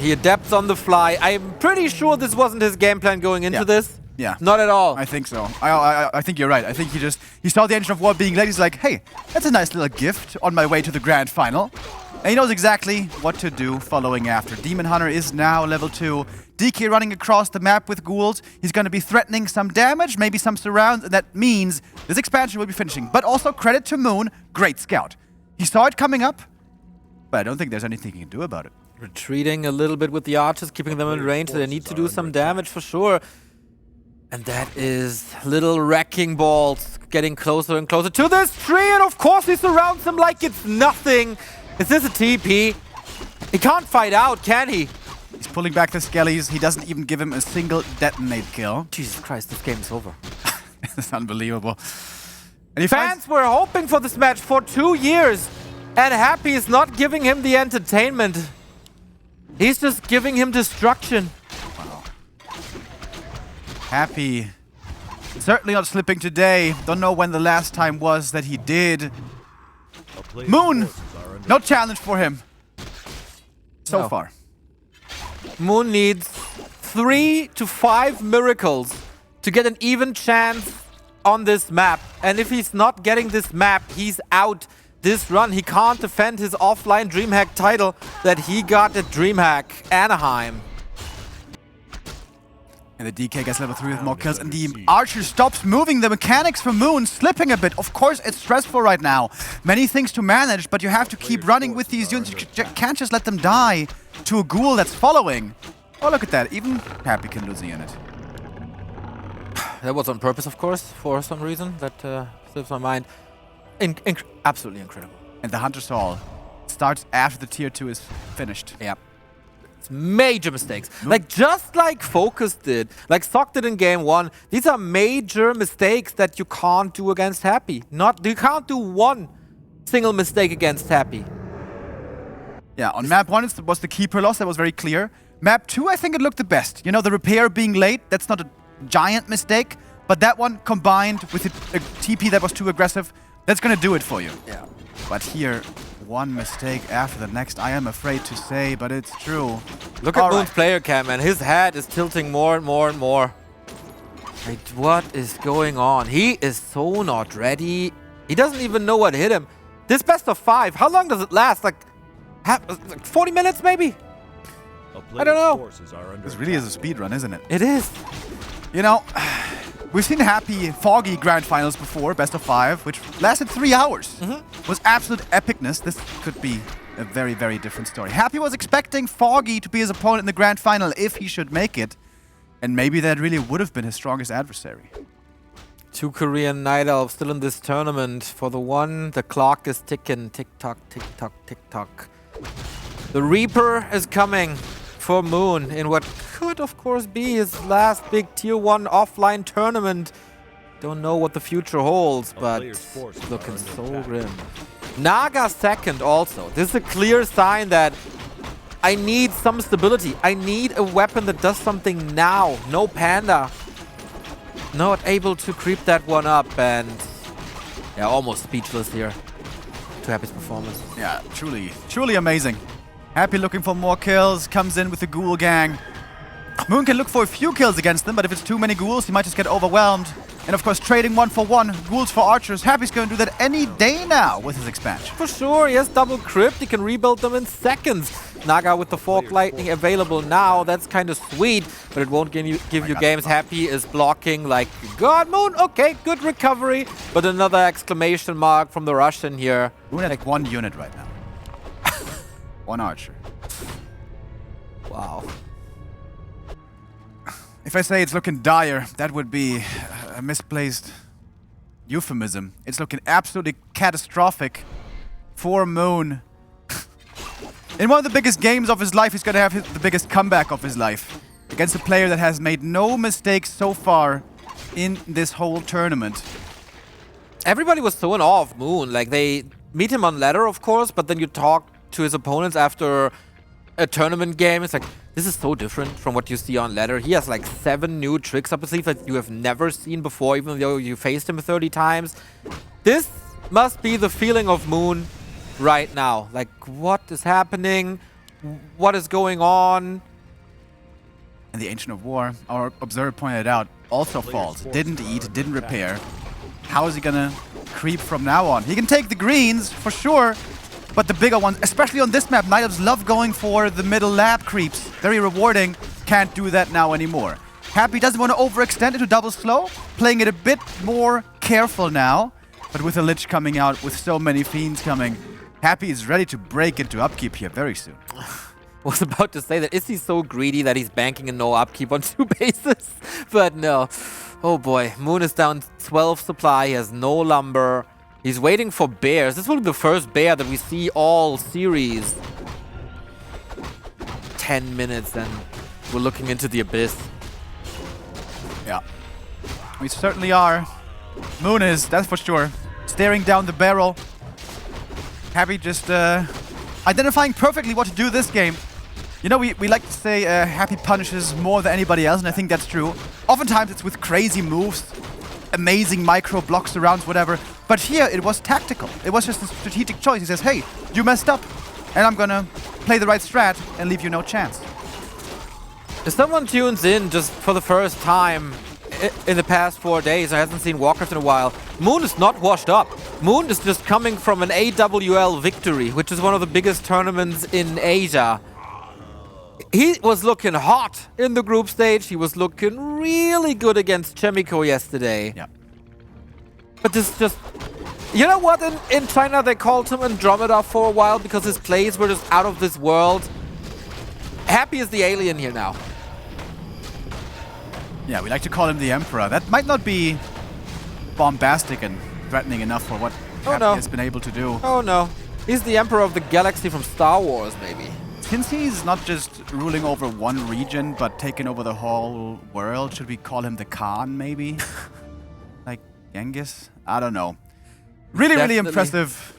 He adapts on the fly. I'm pretty sure this wasn't his game plan going into this. Yeah. Not at all. I think so. I think you're right. I think he saw the Engine of War being late. He's like, hey, that's a nice little gift on my way to the grand final. And he knows exactly what to do following after. Demon Hunter is now level 2. DK running across the map with ghouls. He's going to be threatening some damage, maybe some surrounds, and that means this expansion will be finishing. But also credit to Moon, great scout. He saw it coming up, but I don't think there's anything he can do about it. Retreating a little bit with the archers, keeping them in range. They need to do some damage for sure. And that is little wrecking balls getting closer and closer to this tree. And of course he surrounds him like it's nothing. Is this a TP? He can't fight out, can he? He's pulling back the skellies. He doesn't even give him a single detonate kill. Jesus Christ, this game is over. It's unbelievable. And Fans were hoping for this match for 2 years. And Happy is not giving him the entertainment. He's just giving him destruction. Wow. Happy. Certainly not slipping today. Don't know when the last time was that he did. Moon! No challenge for him. So far. Moon needs 3 to 5 miracles to get an even chance on this map. And if he's not getting this map, he's out this run. He can't defend his offline DreamHack title that he got at DreamHack Anaheim. And the DK gets level 3 with more kills, and the Archer stops moving. The mechanics for Moon slipping a bit. Of course, it's stressful right now. Many things to manage, but you have to keep running with these units. You can't just let them die to a ghoul that's following. Oh, look at that. Even Happy can lose a unit. That was on purpose, of course, for some reason. That slips my mind. Absolutely incredible. And the Hunter's Hall starts after the tier 2 is finished. Yeah. It's major mistakes. Like, just like Focus did, like Sock did in game 1, these are major mistakes that you can't do against Happy. You can't do one single mistake against Happy. Yeah, on map 1 it was the keeper loss, that was very clear. Map 2, I think it looked the best. You know, the repair being late, that's not a giant mistake, but that one combined with a TP that was too aggressive, that's gonna do it for you. Yeah. But here, one mistake after the next, I am afraid to say, but it's true. Look at Moon's player cam, man. His head is tilting more and more and more. Like, what is going on? He is so not ready. He doesn't even know what hit him. This best of 5, how long does it last? Like 40 minutes maybe? I don't know. This really is a speed run, isn't it? It is. You know, we've seen Happy Foggy Grand Finals before, best of 5, which lasted 3 hours. Was absolute epicness. This could be a very, very different story. Happy was expecting Foggy to be his opponent in the Grand Final if he should make it. And maybe that really would have been his strongest adversary. 2 Korean Night Elves still in this tournament. For the one, the clock is ticking. Tick-tock, tick-tock, tick-tock. The Reaper is coming for Moon in what could, of course, be his last big Tier 1 offline tournament. Don't know what the future holds, but looking so grim. Naga second also. This is a clear sign that I need some stability. I need a weapon that does something now. No Panda. Not able to creep that one up, and yeah, almost speechless here to Happy's performance. Yeah, truly, truly amazing. Happy looking for more kills, comes in with the ghoul gang. Moon can look for a few kills against them, but if it's too many ghouls, he might just get overwhelmed. And of course, trading 1 for 1, ghouls for archers. Happy's going to do that any day now with his expansion. For sure, he has double crypt. He can rebuild them in seconds. Naga with the Fork Lightning available now. That's kind of sweet, but it won't give you games. Happy is blocking like, God, Moon, okay, good recovery. But another exclamation mark from the Russian here. Moon has like 1 unit right now. 1 archer. Wow. If I say it's looking dire, that would be a misplaced euphemism. It's looking absolutely catastrophic for Moon. In one of the biggest games of his life, he's going to have the biggest comeback of his life. Against a player that has made no mistakes so far in this whole tournament. Everybody was so in awe of Moon. Like, they meet him on ladder, of course, but then you talk to his opponents after a tournament game. It's like, this is so different from what you see on ladder. He has like 7 new tricks up his sleeve that you have never seen before, even though you faced him 30 times. This must be the feeling of Moon right now. Like, what is happening? What is going on? And the Ancient of War, our observer pointed out, also falls. Didn't eat, didn't repair. How is he gonna creep from now on? He can take the greens, for sure, but the bigger ones, especially on this map, Night Elves love going for the middle lab creeps. Very rewarding. Can't do that now anymore. Happy doesn't want to overextend into double slow, playing it a bit more careful now. But with a Lich coming out, with so many Fiends coming, Happy is ready to break into upkeep here very soon. Was about to say that, is he so greedy that he's banking a no upkeep on 2 bases? But no. Oh boy, Moon is down 12 supply, he has no lumber. He's waiting for bears. This will be the first bear that we see all series. 10 minutes and we're looking into the abyss. Yeah, we certainly are. Moon is, that's for sure. Staring down the barrel. Happy just identifying perfectly what to do this game. You know, we like to say Happy punishes more than anybody else, and I think that's true. Oftentimes it's with crazy moves, amazing micro blocks around, whatever. But here it was tactical. It was just a strategic choice. He says, hey, you messed up, and I'm gonna play the right strat and leave you no chance. If someone tunes in just for the first time in the past 4 days or hasn't seen Warcraft in a while, Moon is not washed up. Moon is just coming from an AWL victory, which is one of the biggest tournaments in Asia. He was looking hot in the group stage. He was looking really good against Chemico yesterday. Yeah. But this just... You know what? In China they called him Andromeda for a while because his plays were just out of this world. Happy is the alien here now. Yeah, we like to call him the Emperor. That might not be bombastic and threatening enough for what Happy has been able to do. Oh no. He's the Emperor of the Galaxy from Star Wars, maybe. Since he's not just ruling over one region, but taking over the whole world, should we call him the Khan, maybe? Like Genghis? I don't know. Really, really impressive.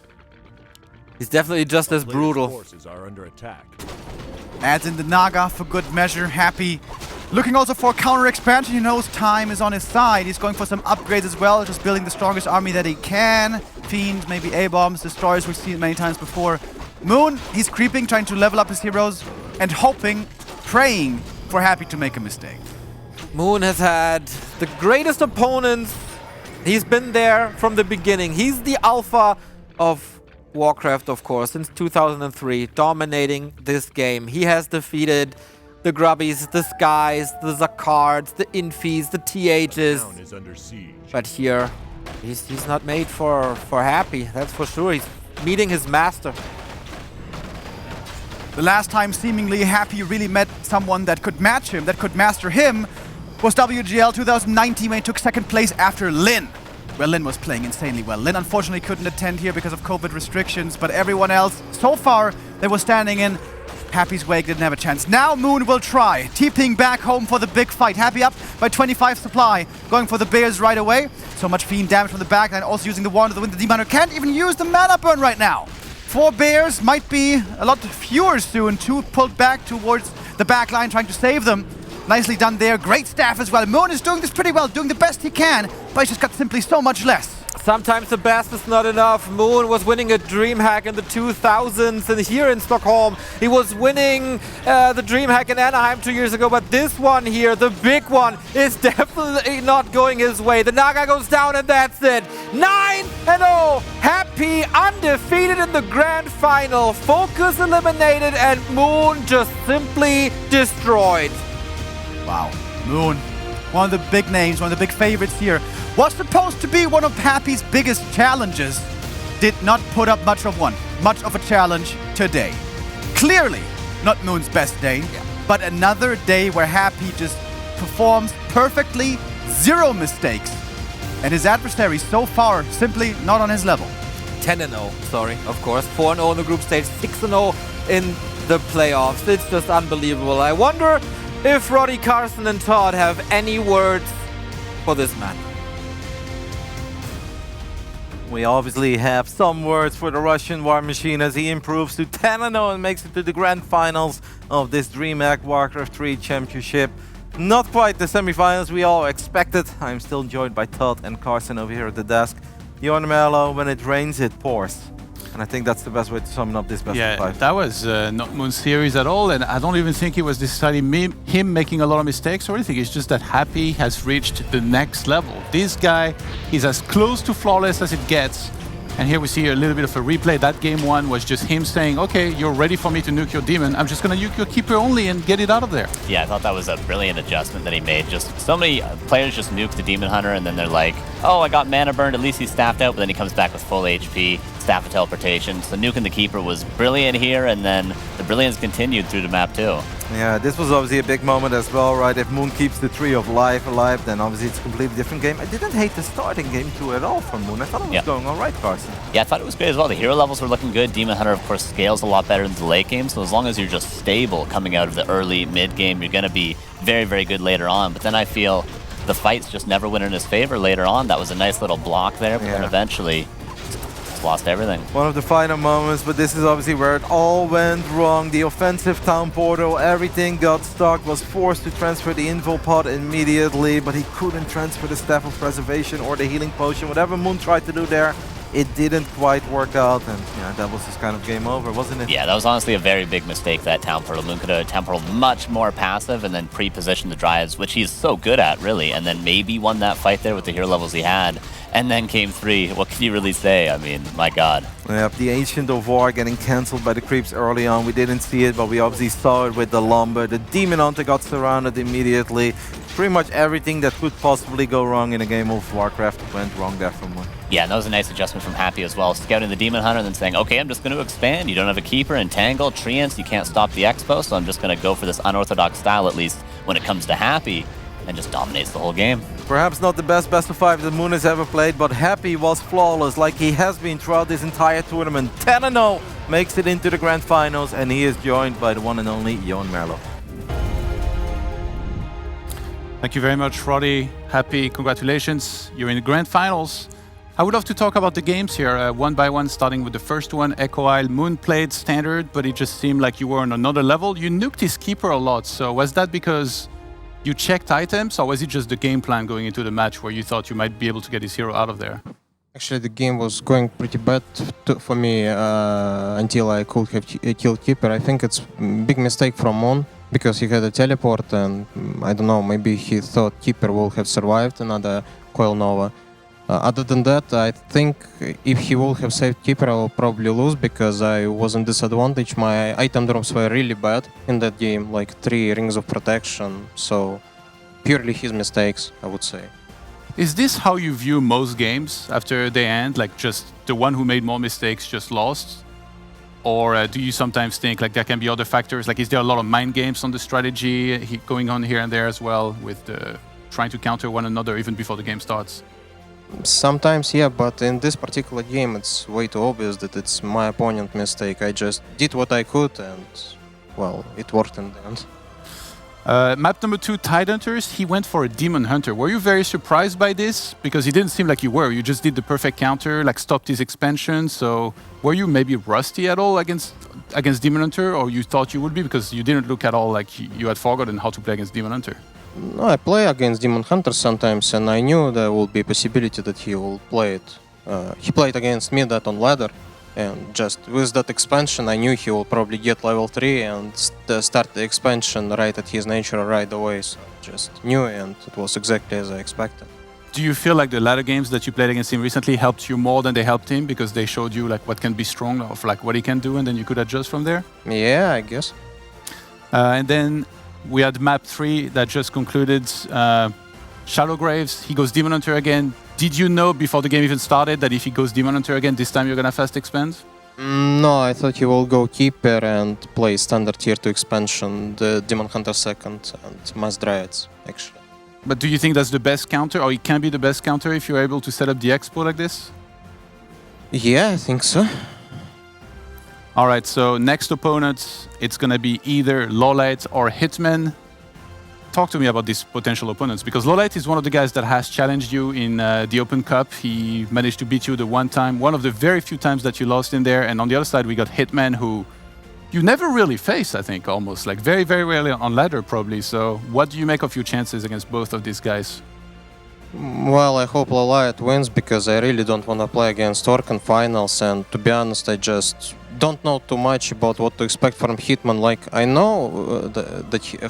He's definitely just as Players' brutal. forces are under attack. Adds in the Naga for good measure. Happy. Looking also for counter expansion. He knows time is on his side. He's going for some upgrades as well, just building the strongest army that he can. Fiends, maybe A-bombs, destroyers, we've seen it many times before. Moon, he's creeping, trying to level up his heroes, and hoping, praying for Happy to make a mistake. Moon has had the greatest opponents. He's been there from the beginning. He's the alpha of Warcraft, of course, since 2003, dominating this game. He has defeated the Grubbies, the Skies, the Zakards, the Infies, the THs. Town is under siege. But here, he's not made for Happy, that's for sure. He's meeting his master. The last time seemingly Happy really met someone that could match him, that could master him, was WGL 2019 when he took second place after Lin. Well, Lin was playing insanely well. Lin unfortunately couldn't attend here because of COVID restrictions, but everyone else, so far, they were standing in Happy's wake, didn't have a chance. Now Moon will try, TPing back home for the big fight. Happy up by 25 supply, going for the Bears right away. So much Fiend damage from the backline, also using the Wand of the Wind. The Demon can't even use the mana burn right now. 4 Bears might be a lot fewer soon. 2 pulled back towards the backline, trying to save them. Nicely done there. Great staff as well. Moon is doing this pretty well, doing the best he can, but he's just got simply so much less. Sometimes the best is not enough. Moon was winning a DreamHack in the 2000s, and here in Stockholm, he was winning the DreamHack in Anaheim 2 years ago, but this one here, the big one, is definitely not going his way. The Naga goes down, and that's it. 9-0, Happy undefeated in the grand final. Focus eliminated, and Moon just simply destroyed. Wow, Moon, one of the big names, one of the big favorites here. What's supposed to be one of Happy's biggest challenges did not put up much of a challenge today. Clearly not Moon's best day, but another day where Happy just performs perfectly, 0 mistakes. And his adversary so far simply not on his level. 10-0, sorry, of course. 4-0 in the group stage, 6-0 in the playoffs. It's just unbelievable. I wonder if Roddy, Carson, and Todd have any words for this man. We obviously have some words for the Russian War Machine as he improves to 10-0 and makes it to the grand finals of this DreamHack Warcraft 3 championship. Not quite the semifinals we all expected. I'm still joined by Todd and Carson over here at the desk. You're on Mellow, when it rains, it pours. And I think that's the best way to sum up this best of 5. That was not Moon's series at all, and I don't even think it was necessarily him making a lot of mistakes or anything. It's just that Happy has reached the next level. This guy is as close to flawless as it gets. And here we see a little bit of a replay. That game 1 was just him saying, okay, you're ready for me to nuke your demon. I'm just going to nuke your keeper only and get it out of there. Yeah, I thought that was a brilliant adjustment that he made. Just so many players just nuke the demon hunter and then they're like, oh, I got mana burned, at least he's staffed out, but then he comes back with full HP, staff of teleportation. So nuking the keeper was brilliant here, and then the brilliance continued through the map too. Yeah, this was obviously a big moment as well, right? If Moon keeps the Tree of Life alive, then obviously it's a completely different game. I didn't hate the starting game 2 at all from Moon. I thought it was going all right, Carson. Yeah, I thought it was great as well. The hero levels were looking good. Demon Hunter, of course, scales a lot better than the late game, so as long as you're just stable coming out of the early, mid game, you're going to be very, very good later on. But then I feel the fights just never went in his favor later on. That was a nice little block there, but then eventually lost everything. One of the final moments, but this is obviously where it all went wrong. The offensive town portal, everything got stuck, was forced to transfer the info pod immediately, but he couldn't transfer the Staff of Preservation or the healing potion. Whatever Moon tried to do there, it didn't quite work out, and yeah, that was just kind of game over, wasn't it? Yeah, that was honestly a very big mistake, that town portal. Moon could have town portal much more passive and then pre-positioned the drives, which he's so good at, really, and then maybe won that fight there with the hero levels he had. And then game 3, what can you really say? I mean, my god. Yep, the Ancient of War getting cancelled by the creeps early on. We didn't see it, but we obviously saw it with the Lumber. The Demon Hunter got surrounded immediately. Pretty much everything that could possibly go wrong in a game of Warcraft went wrong there from Moon. Yeah, and that was a nice adjustment from Happy as well. Scouting the Demon Hunter and then saying, okay, I'm just going to expand. You don't have a Keeper, Entangle, Treants, you can't stop the Expo, so I'm just going to go for this unorthodox style, at least when it comes to Happy, and just dominates the whole game. Perhaps not the best of 5 that Moon has ever played, but Happy was flawless like he has been throughout this entire tournament. 10-0, makes it into the Grand Finals, and he is joined by the one and only Johan Merlo. Thank you very much, Roddy. Happy, congratulations. You're in the Grand Finals. I would love to talk about the games here, one by one, starting with the first one. Echo Isle, Moon played standard, but it just seemed like you were on another level. You nuked his keeper a lot, so was that because you checked items, or was it just the game plan going into the match where you thought you might be able to get his hero out of there? Actually, the game was going pretty bad for me until I could have killed Keeper. I think it's a big mistake from Moon, because he had a teleport and I don't know, maybe he thought Keeper will have survived another Coil Nova. Other than that, I think if he would have saved Keeper, I will probably lose, because I was in disadvantage. My item drops were really bad in that game, like 3 Rings of Protection, so purely his mistakes, I would say. Is this how you view most games after they end? Like just the one who made more mistakes just lost? Or do you sometimes think like there can be other factors? Like is there a lot of mind games on the strategy going on here and there as well with trying to counter one another even before the game starts? Sometimes, yeah, but in this particular game it's way too obvious that it's my opponent's mistake. I just did what I could and, well, it worked in the end. Map number 2, Tidehunters, he went for a Demon Hunter. Were you very surprised by this? Because it didn't seem like you were. You just did the perfect counter, like stopped his expansion. So were you maybe rusty at all against Demon Hunter, or you thought you would be because you didn't look at all like you had forgotten how to play against Demon Hunter? No, I play against Demon Hunter sometimes, and I knew there will be a possibility that he will play it. He played against me that on ladder, and just with that expansion I knew he will probably get level 3 and start the expansion right at his nature right away, so just knew, and it was exactly as I expected. Do you feel like the ladder games that you played against him recently helped you more than they helped him, because they showed you like what can be strong, or like what he can do, and then you could adjust from there? Yeah, I guess. And then we had map 3 that just concluded. Shallow Graves, he goes Demon Hunter again. Did you know before the game even started that if he goes Demon Hunter again, this time you're gonna fast expand? No, I thought he will go Keeper and play standard tier 2 expansion, the Demon Hunter second, and Mass Dryads, actually. But do you think that's the best counter, or it can be the best counter if you're able to set up the expo like this? Yeah, I think so. All right, so next opponent, it's gonna be either Lolite or Hitman. Talk to me about these potential opponents, because Lolite is one of the guys that has challenged you in the Open Cup. He managed to beat you the one time, one of the very few times that you lost in there. And on the other side, we got Hitman, who you never really face, I think, almost. Like very, very rarely on ladder, probably. So what do you make of your chances against both of these guys? Well, I hope Lolite wins because I really don't want to play against Orc in finals, and to be honest, I just don't know too much about what to expect from Hitman. Like, I know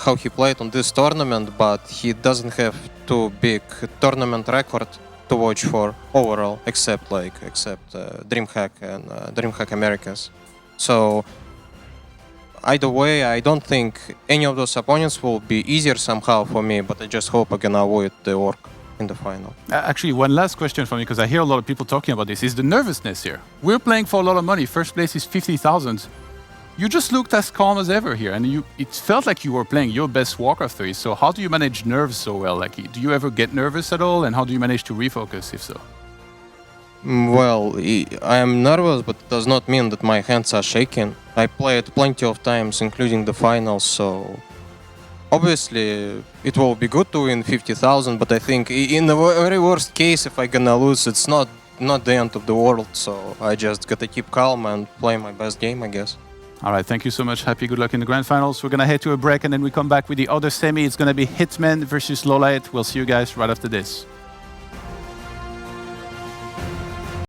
how he played on this tournament, but he doesn't have too big tournament record to watch for overall, except DreamHack and DreamHack Americas. So either way, I don't think any of those opponents will be easier somehow for me, but I just hope I can avoid the Orc in the final. Actually, one last question for me, because I hear a lot of people talking about this, is the nervousness here. We're playing for a lot of money. First place is 50,000. You just looked as calm as ever here, and it felt like you were playing your best Warcraft 3. So how do you manage nerves so well? Like, do you ever get nervous at all, and how do you manage to refocus, if so? Well, I am nervous, but it does not mean that my hands are shaking. I played plenty of times, including the finals, so obviously it will be good to win 50,000, but I think in the very worst case, if I'm gonna lose, it's not the end of the world, so I just gotta keep calm and play my best game, I guess. All right, thank you so much. Happy good luck in the grand finals. We're gonna head to a break, and then we come back with the other semi. It's gonna be Hitman versus Lolite. We'll see you guys right after this.